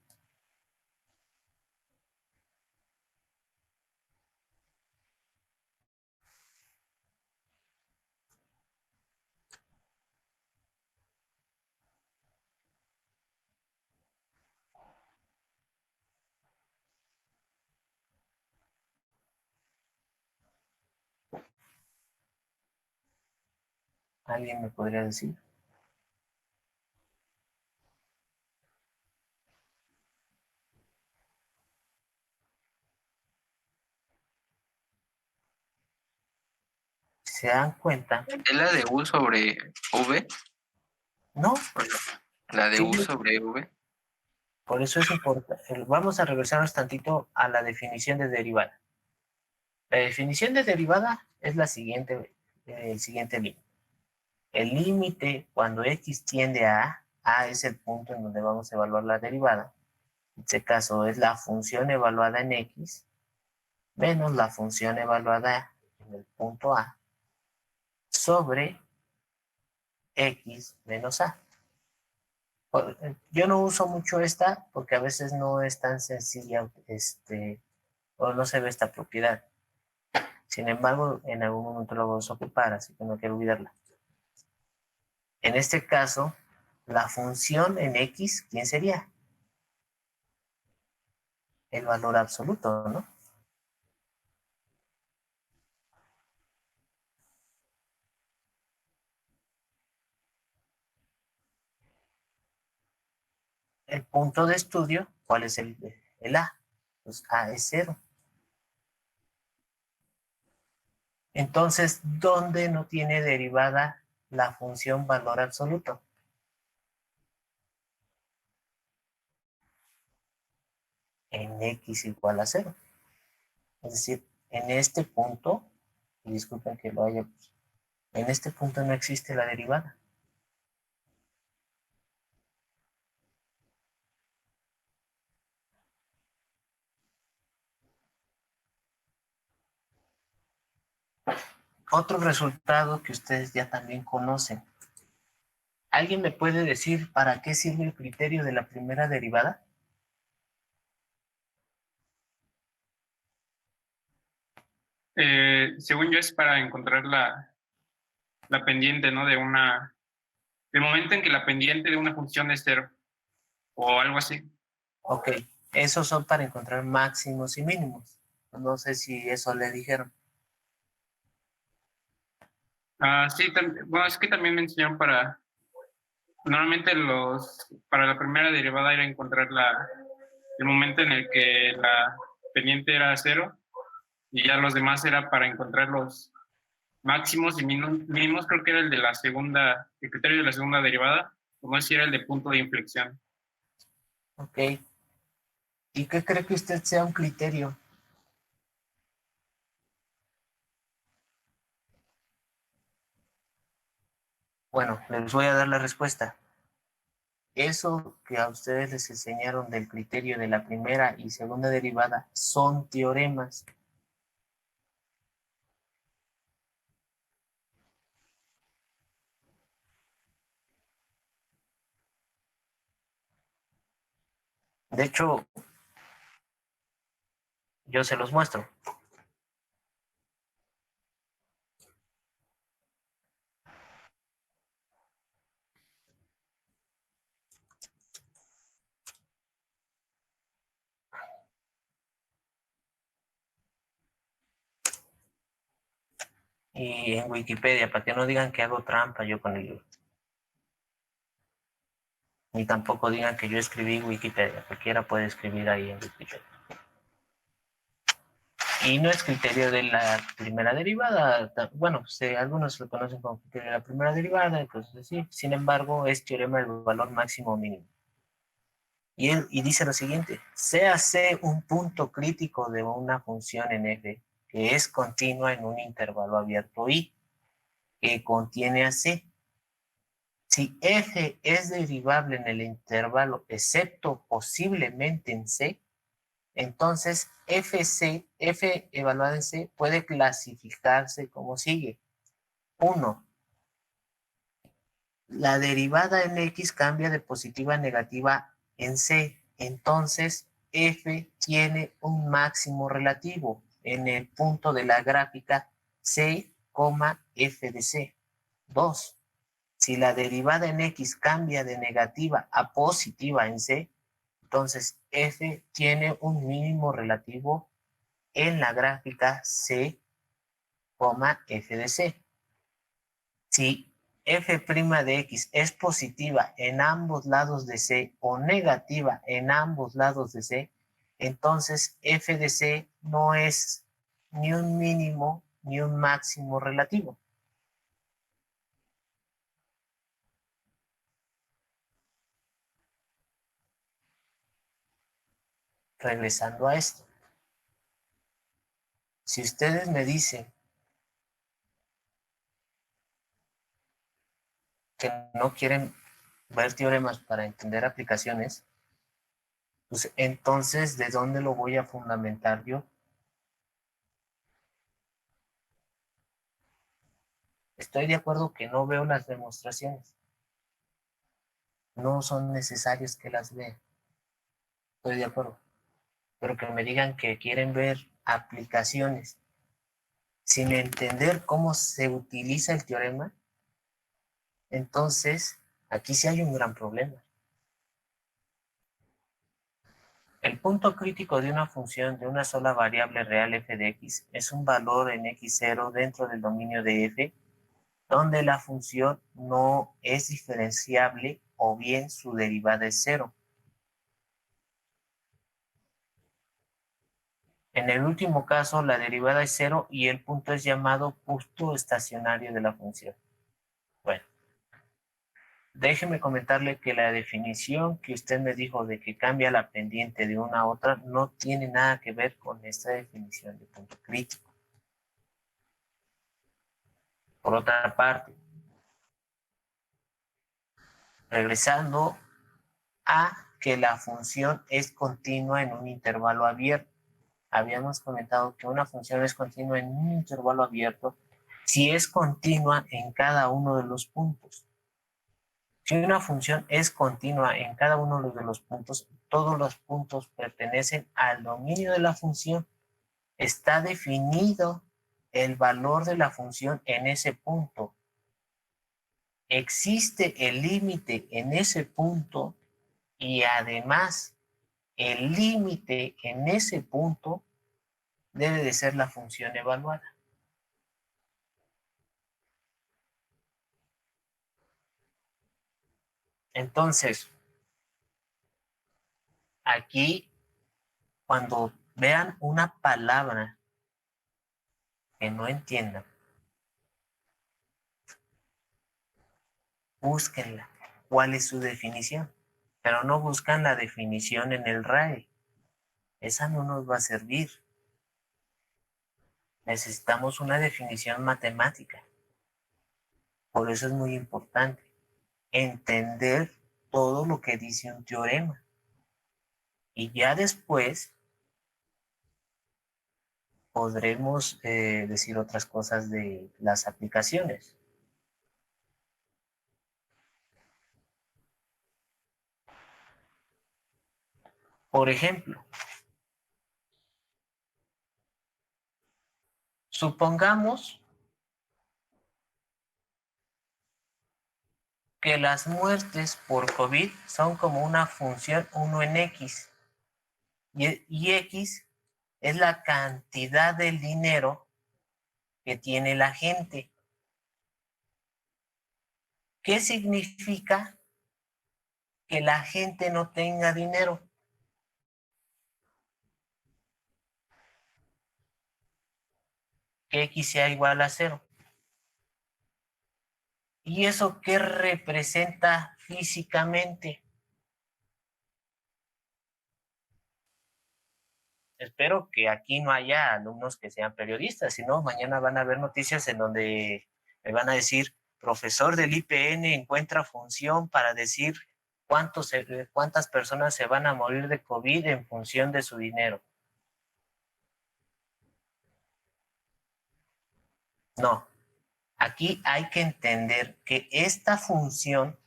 ¿Alguien me podría decir? ¿Se dan cuenta? ¿Es la de U sobre V? No. La de Sí, U sobre V. por eso es importante. Vamos a regresarnos tantito a la definición de derivada. La definición de derivada es la siguiente, el siguiente límite. El límite cuando x tiende a es el punto en donde vamos a evaluar la derivada. En este caso es la función evaluada en x menos la función evaluada en el punto A sobre x menos a. Yo no uso mucho esta porque a veces no es tan sencilla o no se ve esta propiedad. Sin embargo, en algún momento la vamos a ocupar, así que no quiero olvidarla. En este caso, la función en x, ¿quién sería? El valor absoluto, ¿no? El punto de estudio, ¿cuál es el A? Pues A es 0. Entonces, ¿dónde no tiene derivada la función valor absoluto? en x igual a 0. Es decir, en este punto, y disculpen que lo haya puesto, en este punto no existe la derivada. Otro resultado que ustedes ya también conocen. ¿Alguien me puede decir para qué sirve el criterio de la primera derivada? Según yo es para encontrar la pendiente, ¿no? El momento en que la pendiente de una función es 0 o algo así. Ok, esos son para encontrar máximos y mínimos. No sé si eso le dijeron. Sí, bueno, es que también me enseñaron normalmente para la primera derivada era encontrar el momento en el que la pendiente era 0 y ya los demás era para encontrar los máximos y mínimos, creo que era el criterio de la segunda derivada, como si era el de punto de inflexión. Ok. ¿Y qué cree que usted sea un criterio? Bueno, les voy a dar la respuesta. Eso que a ustedes les enseñaron del criterio de la primera y segunda derivada son teoremas. De hecho, yo se los muestro. Y en Wikipedia, para que no digan que hago trampa yo con el libro. Ni tampoco digan que yo escribí Wikipedia. Cualquiera puede escribir ahí en Wikipedia. Y no es criterio de la primera derivada. Bueno, algunos lo conocen como criterio de la primera derivada y cosas así. Sin embargo, es teorema del valor máximo o mínimo. Y dice lo siguiente: sea C un punto crítico de una función en f que es continua en un intervalo abierto I, que contiene a C. Si f es derivable en el intervalo excepto posiblemente en C, entonces f evaluada en C puede clasificarse como sigue. 1. La derivada en X cambia de positiva a negativa en C. Entonces, f tiene un máximo relativo en el punto de la gráfica C, f de C. 2. Si la derivada en X cambia de negativa a positiva en C, entonces f tiene un mínimo relativo en la gráfica C, f de C. Si f' de X es positiva en ambos lados de C o negativa en ambos lados de C, entonces f de C no es ni un mínimo ni un máximo relativo. Regresando a esto, si ustedes me dicen que no quieren ver teoremas para entender aplicaciones, pues entonces, ¿de dónde lo voy a fundamentar yo? Estoy de acuerdo que no veo las demostraciones. No son necesarios que las vean. Estoy de acuerdo. Pero que me digan que quieren ver aplicaciones sin entender cómo se utiliza el teorema, entonces aquí sí hay un gran problema. El punto crítico de una función de una sola variable real f de x es un valor en x0 dentro del dominio de f, donde la función no es diferenciable o bien su derivada es 0. En el último caso, la derivada es 0 y el punto es llamado punto estacionario de la función. Bueno, déjeme comentarle que la definición que usted me dijo de que cambia la pendiente de una a otra no tiene nada que ver con esta definición de punto crítico. Por otra parte, regresando a que la función es continua en un intervalo abierto. Habíamos comentado que una función es continua en un intervalo abierto si es continua en cada uno de los puntos. Si una función es continua en cada uno de los puntos, todos los puntos pertenecen al dominio de la función. Está definido el valor de la función en ese punto. Existe el límite en ese punto y además el límite en ese punto debe de ser la función evaluada. Entonces, aquí, cuando vean una palabra que no entiendan, búsquenla. ¿Cuál es su definición? Pero no buscan la definición en el RAE. Esa no nos va a servir. Necesitamos una definición matemática. Por eso es muy importante entender todo lo que dice un teorema. Y ya después podremos decir otras cosas de las aplicaciones. Por ejemplo, supongamos que las muertes por COVID son como una función 1 en X. Y X es la cantidad del dinero que tiene la gente. ¿Qué significa que la gente no tenga dinero? Que X sea igual a 0. ¿Y eso qué representa físicamente? Espero que aquí no haya alumnos que sean periodistas, si no, mañana van a haber noticias en donde me van a decir, profesor del IPN encuentra función para decir cuántas personas se van a morir de COVID en función de su dinero. No, aquí hay que entender que esta función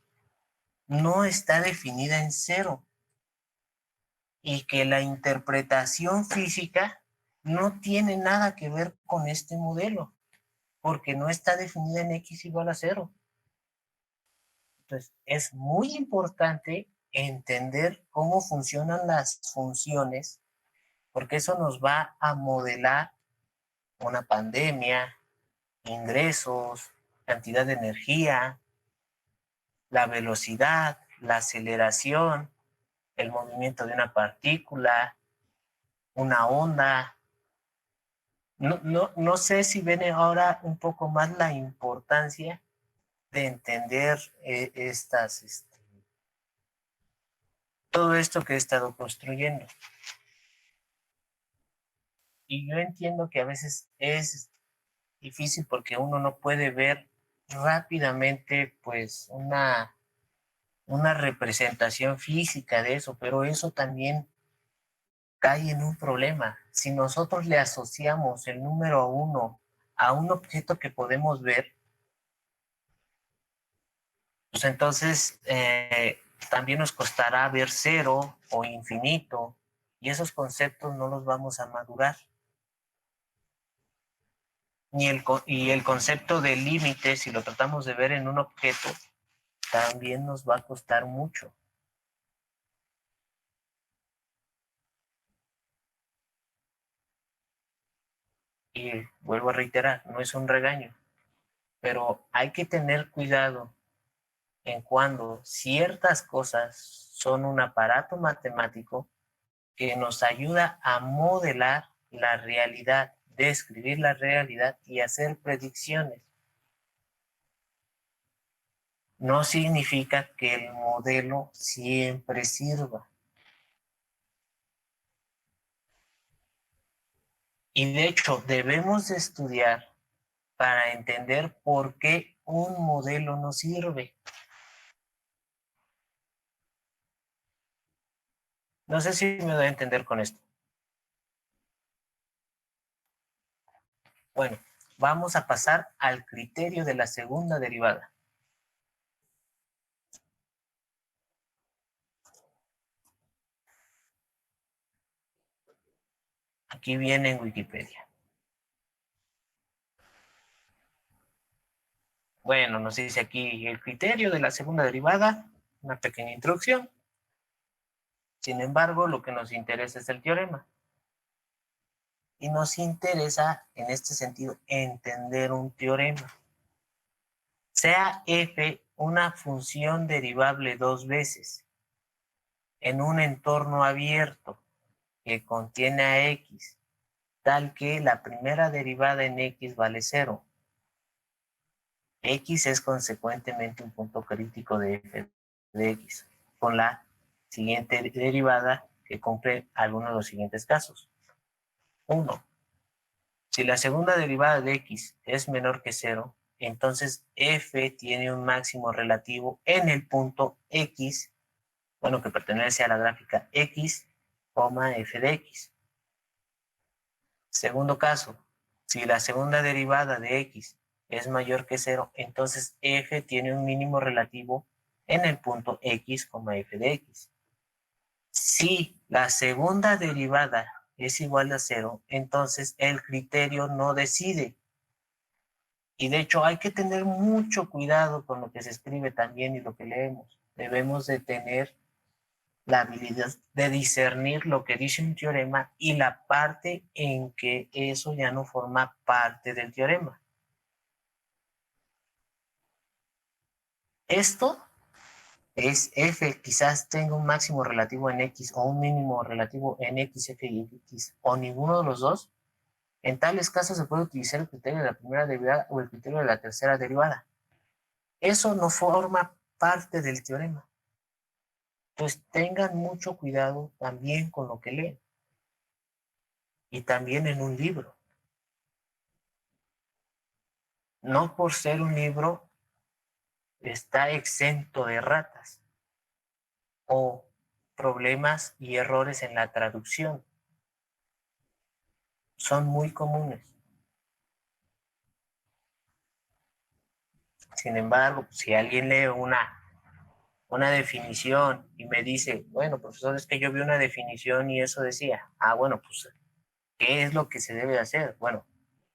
no está definida en 0 y que la interpretación física no tiene nada que ver con este modelo, porque no está definida en X igual a 0. Entonces, es muy importante entender cómo funcionan las funciones, porque eso nos va a modelar una pandemia, ingresos, cantidad de energía, la velocidad, la aceleración, el movimiento de una partícula, una onda. No sé si ven ahora un poco más la importancia de entender todo esto que he estado construyendo. Y yo entiendo que a veces es difícil porque uno no puede ver rápidamente pues una representación física de eso, pero eso también cae en un problema. Si nosotros le asociamos el número 1 a un objeto que podemos ver, pues entonces también nos costará ver 0 o infinito, y esos conceptos no los vamos a madurar. Y el concepto de límite, si lo tratamos de ver en un objeto, también nos va a costar mucho. Y vuelvo a reiterar, no es un regaño, pero hay que tener cuidado en cuando ciertas cosas son un aparato matemático que nos ayuda a modelar la realidad, describir la realidad y hacer predicciones. no significa que el modelo siempre sirva. Y de hecho, debemos de estudiar para entender por qué un modelo no sirve. No sé si me doy a entender con esto. Bueno, vamos a pasar al criterio de la segunda derivada. Aquí viene en Wikipedia. Bueno, nos dice aquí el criterio de la segunda derivada, una pequeña introducción. Sin embargo, lo que nos interesa es el teorema. Y nos interesa, en este sentido, entender un teorema. Sea f una función derivable dos veces en un entorno abierto que contiene a x, tal que la primera derivada en x vale 0. X es consecuentemente un punto crítico de f de x, con la siguiente derivada que cumple alguno de los siguientes casos. 1. Si la segunda derivada de x es menor que 0, entonces f tiene un máximo relativo en el punto x, bueno, que pertenece a la gráfica x, f de x. Segundo caso, si la segunda derivada de x es mayor que 0, entonces f tiene un mínimo relativo en el punto x, f de x. Si la segunda derivada es igual a 0, entonces el criterio no decide. Y de hecho hay que tener mucho cuidado con lo que se escribe también y lo que leemos. Debemos de tener la habilidad de discernir lo que dice un teorema y la parte en que eso ya no forma parte del teorema. Esto es f, quizás tenga un máximo relativo en x o un mínimo relativo en x, f y x, o ninguno de los dos. En tales casos se puede utilizar el criterio de la primera derivada o el criterio de la tercera derivada. Eso no forma parte del teorema. Pues tengan mucho cuidado también con lo que leen. Y también en un libro. No por ser un libro está exento de erratas o problemas y errores en la traducción. Son muy comunes. Sin embargo, si alguien lee una definición y me dice, bueno, profesor, es que yo vi una definición y eso decía, bueno, pues, ¿qué es lo que se debe hacer? Bueno,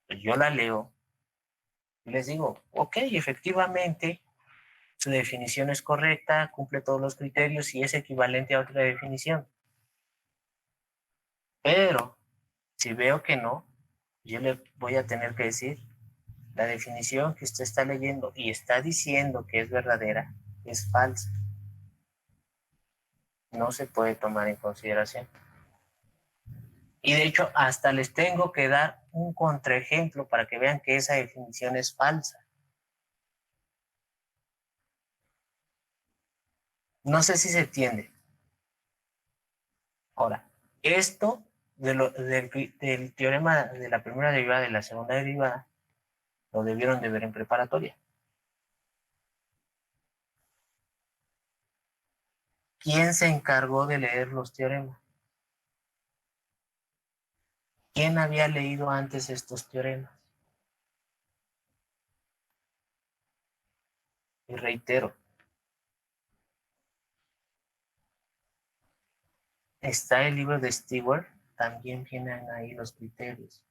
pues yo la leo y les digo, ok, efectivamente, su definición es correcta, cumple todos los criterios y es equivalente a otra definición. Pero, si veo que no, yo le voy a tener que decir, la definición que usted está leyendo y está diciendo que es verdadera, es falsa. No se puede tomar en consideración. Y de hecho, hasta les tengo que dar un contraejemplo para que vean que esa definición es falsa. No sé si se entiende. Ahora, esto del teorema de la primera derivada y la segunda derivada lo debieron de ver en preparatoria. ¿Quién se encargó de leer los teoremas? ¿Quién había leído antes estos teoremas? Y reitero, está el libro de Stewart, también vienen ahí los criterios.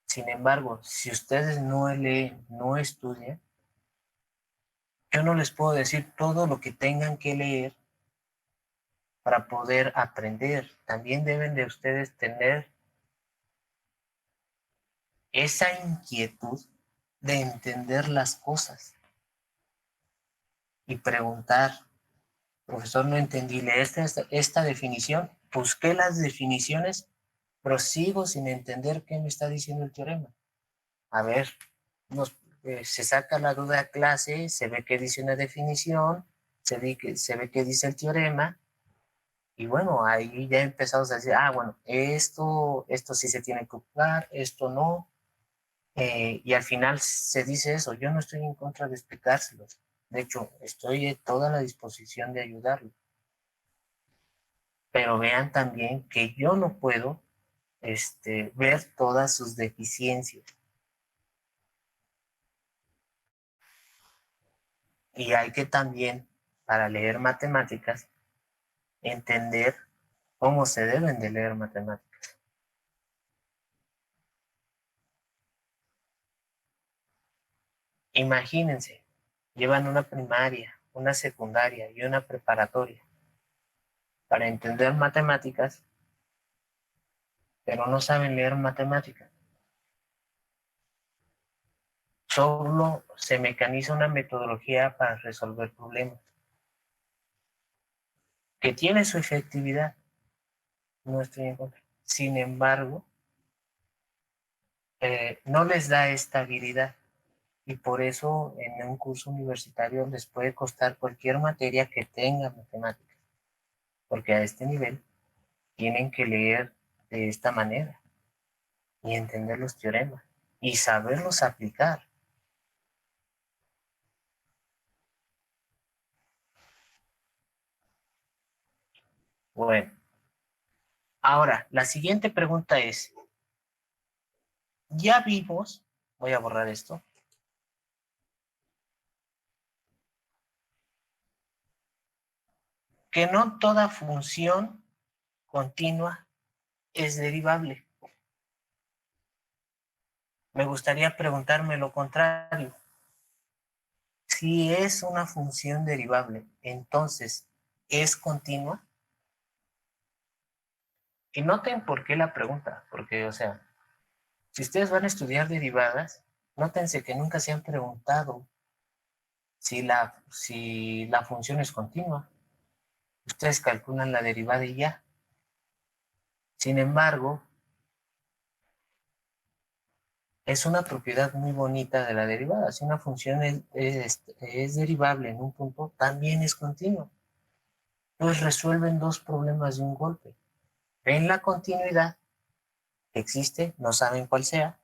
Sin embargo, si ustedes no leen, no estudian, yo no les puedo decir todo lo que tengan que leer para poder aprender. También deben de ustedes tener esa inquietud de entender las cosas y preguntar, profesor, no entendí, lee esta definición, busqué las definiciones, pero sigo sin entender qué me está diciendo el teorema. A ver, se saca la duda a clase, se ve que dice una definición, se ve que dice el teorema, y bueno, ahí ya empezamos a decir, bueno, esto sí se tiene que ocupar, esto no, y al final se dice eso. Yo no estoy en contra de explicárselos, de hecho, estoy en toda la disposición de ayudarlo, pero vean también que yo no puedo ver todas sus deficiencias. Y hay que también, para leer matemáticas, entender cómo se deben de leer matemáticas. Imagínense, llevan una primaria, una secundaria y una preparatoria para entender matemáticas, pero no saben leer matemáticas. Solo se mecaniza una metodología para resolver problemas, que tiene su efectividad, no estoy en contra. Sin embargo, no les da estabilidad, y por eso en un curso universitario les puede costar cualquier materia que tenga matemáticas, porque a este nivel tienen que leer de esta manera y entender los teoremas y saberlos aplicar. Bueno, ahora la siguiente pregunta es, ya vimos, voy a borrar esto, que no toda función continua es derivable. Me gustaría preguntarme lo contrario. Si es una función derivable, entonces, ¿es continua? Y noten por qué la pregunta, porque, o sea, si ustedes van a estudiar derivadas, nótense que nunca se han preguntado si la función es continua. Ustedes calculan la derivada y ya. Sin embargo, es una propiedad muy bonita de la derivada. Si una función es derivable en un punto, también es continua. Entonces resuelven dos problemas de un golpe. Ven la continuidad que existe, no saben cuál sea,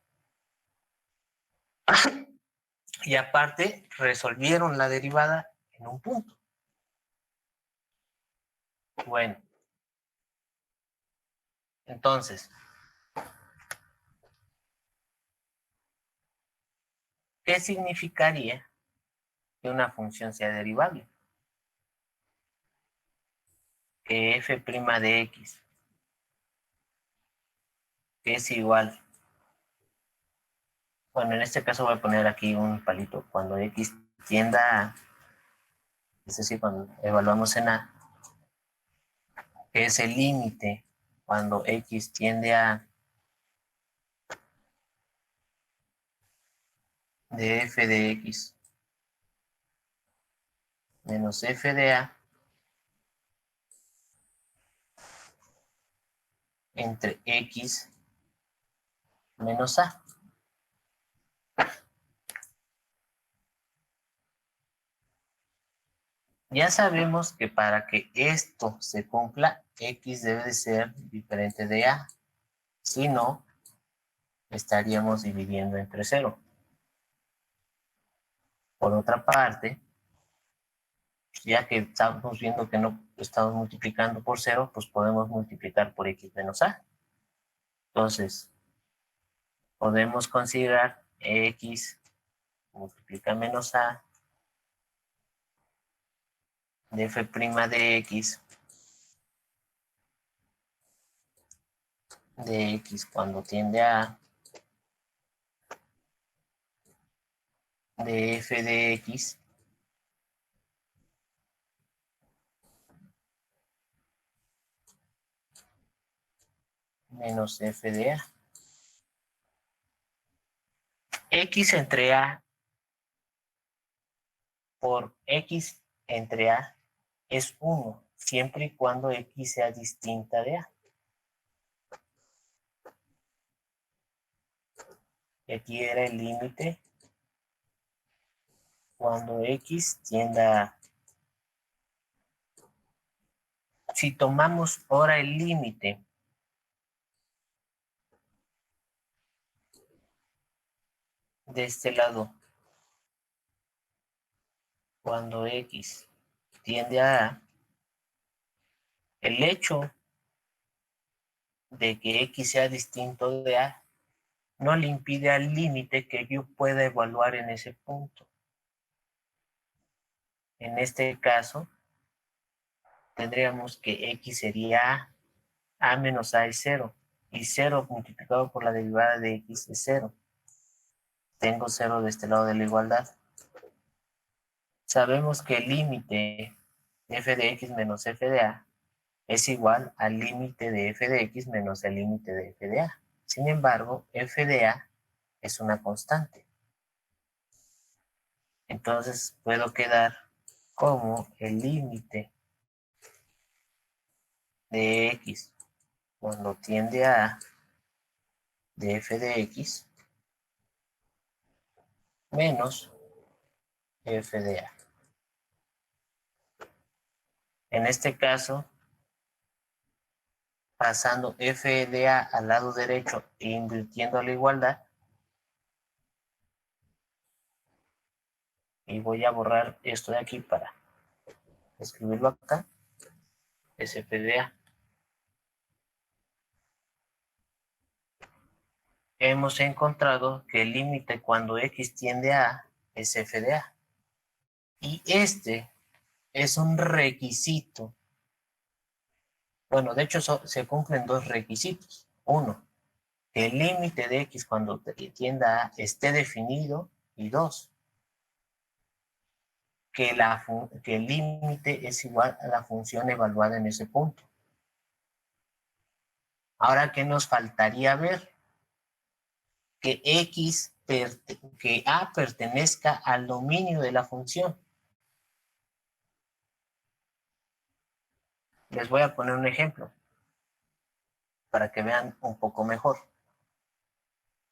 y aparte resolvieron la derivada en un punto. Bueno, entonces, ¿qué significaría que una función sea derivable? Que f' de x es igual. Bueno, en este caso voy a poner aquí un palito. Cuando x tienda a, es decir, cuando evaluamos en a, que es el límite cuando x tiende a de f de x menos f de a entre x menos a. Ya sabemos que para que esto se cumpla, x debe de ser diferente de a. Si no, estaríamos dividiendo entre 0. Por otra parte, ya que estamos viendo que no estamos multiplicando por 0, pues podemos multiplicar por x menos a. Entonces, podemos considerar x multiplica menos a de f' de x cuando tiende a de f de x menos f de a. X entre a por x entre a es 1, siempre y cuando x sea distinta de a. Y aquí era el límite cuando X tiende a... Si tomamos ahora el límite de este lado, cuando X tiende a A, el hecho de que X sea distinto de A no le impide al límite que yo pueda evaluar en ese punto. En este caso, tendríamos que X sería A menos A es 0, y 0 multiplicado por la derivada de X es 0. Tengo 0 de este lado de la igualdad. Sabemos que el límite f de X menos f de A es igual al límite de f de X menos el límite de f de A. Sin embargo, f de A es una constante. Entonces puedo quedar como el límite de X cuando tiende a A de f de X menos f de A. En este caso, pasando f de A al lado derecho e invirtiendo a la igualdad, y voy a borrar esto de aquí para escribirlo acá, es f de A. Hemos encontrado que el límite cuando X tiende a A es f de A. Y este es un requisito. Bueno, de hecho se cumplen dos requisitos. Uno, que el límite de X cuando tienda a A esté definido. Y dos, que el límite es igual a la función evaluada en ese punto. Ahora, ¿qué nos faltaría ver? Que A pertenezca al dominio de la función. Les voy a poner un ejemplo para que vean un poco mejor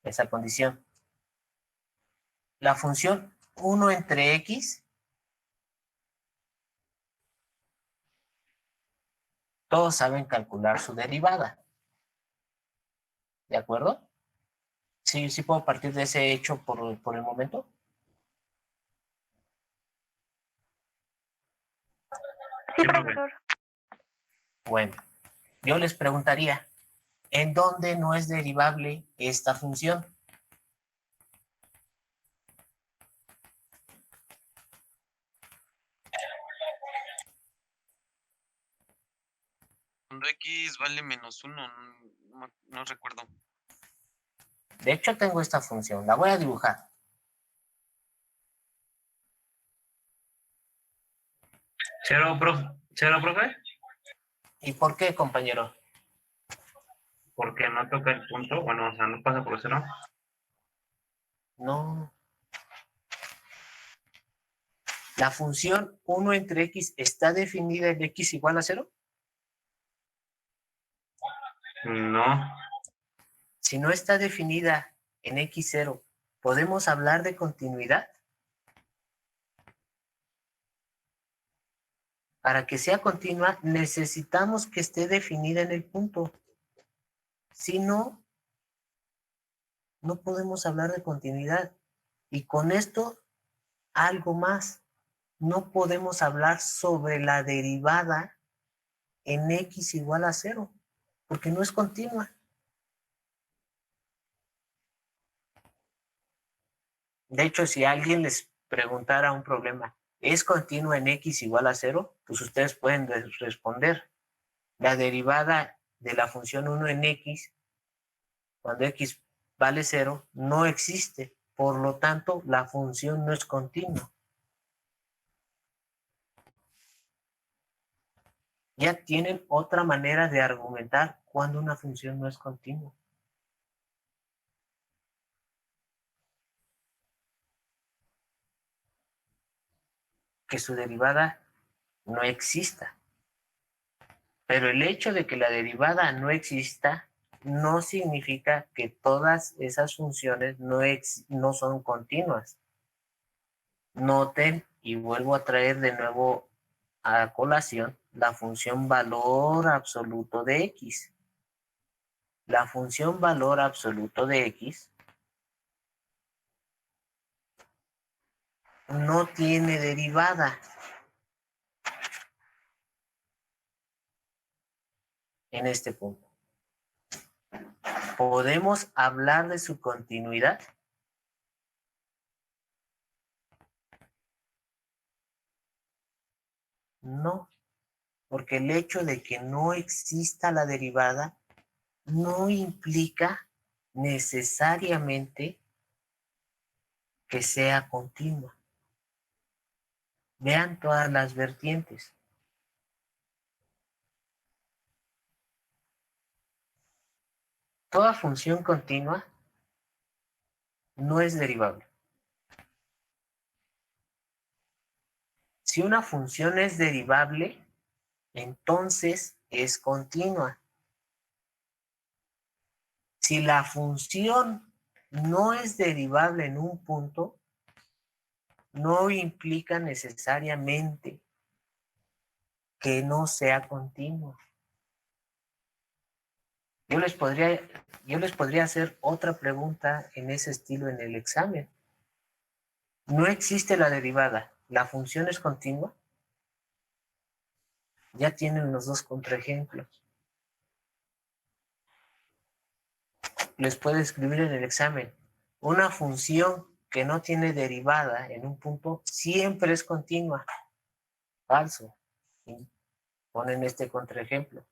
esa condición. La función 1 entre X, todos saben calcular su derivada. ¿De acuerdo? Sí puedo partir de ese hecho por el momento. Sí, profesor. Bueno, yo les preguntaría, ¿en dónde no es derivable esta función? Cuando X vale menos 1, no recuerdo. De hecho, tengo esta función, la voy a dibujar. ¿Cero, profe? ¿Y por qué, compañero? Porque no toca el punto, bueno, o sea, no pasa por cero. No. ¿La función 1 entre X está definida en X igual a 0? No. Si no está definida en X0, ¿podemos hablar de continuidad? Para que sea continua, necesitamos que esté definida en el punto. Si no, no podemos hablar de continuidad. Y con esto, algo más. No podemos hablar sobre la derivada en X igual a 0, porque no es continua. De hecho, si alguien les preguntara un problema, ¿es continua en X igual a 0? Pues ustedes pueden responder. La derivada de la función 1 en X, cuando X vale 0, no existe. Por lo tanto, la función no es continua. Ya tienen otra manera de argumentar cuando una función no es continua. Que su derivada no exista. Pero el hecho de que la derivada no exista no significa que todas esas funciones no son continuas. Noten, y vuelvo a traer de nuevo a colación, la función valor absoluto de x. La función valor absoluto de x no tiene derivada. En este punto. ¿Podemos hablar de su continuidad? No, porque el hecho de que no exista la derivada no implica necesariamente que sea continua. Vean todas las vertientes. Toda función continua no es derivable. Si una función es derivable, entonces es continua. Si la función no es derivable en un punto, no implica necesariamente que no sea continua. Yo les podría hacer otra pregunta en ese estilo en el examen. No existe la derivada. ¿La función es continua? Ya tienen los dos contraejemplos. Les puedo escribir en el examen. Una función que no tiene derivada en un punto siempre es continua. Falso. Y ponen este contraejemplo.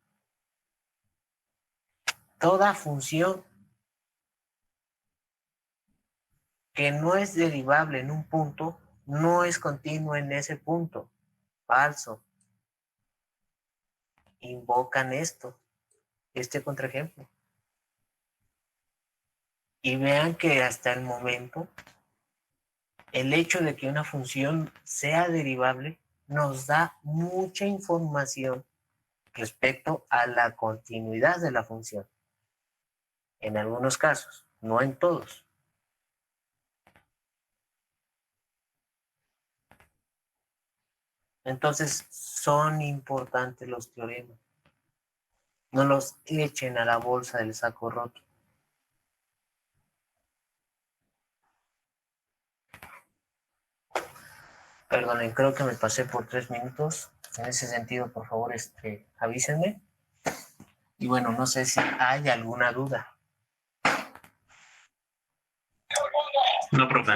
Toda función que no es derivable en un punto no es continua en ese punto. Falso. Invocan este contraejemplo. Y vean que hasta el momento, el hecho de que una función sea derivable nos da mucha información respecto a la continuidad de la función. En algunos casos, no en todos. Entonces, son importantes los teoremas. No los echen a la bolsa del saco roto. Perdonen, creo que me pasé por 3 minutos. En ese sentido, por favor, avísenme. Y bueno, no sé si hay alguna duda. No, profe.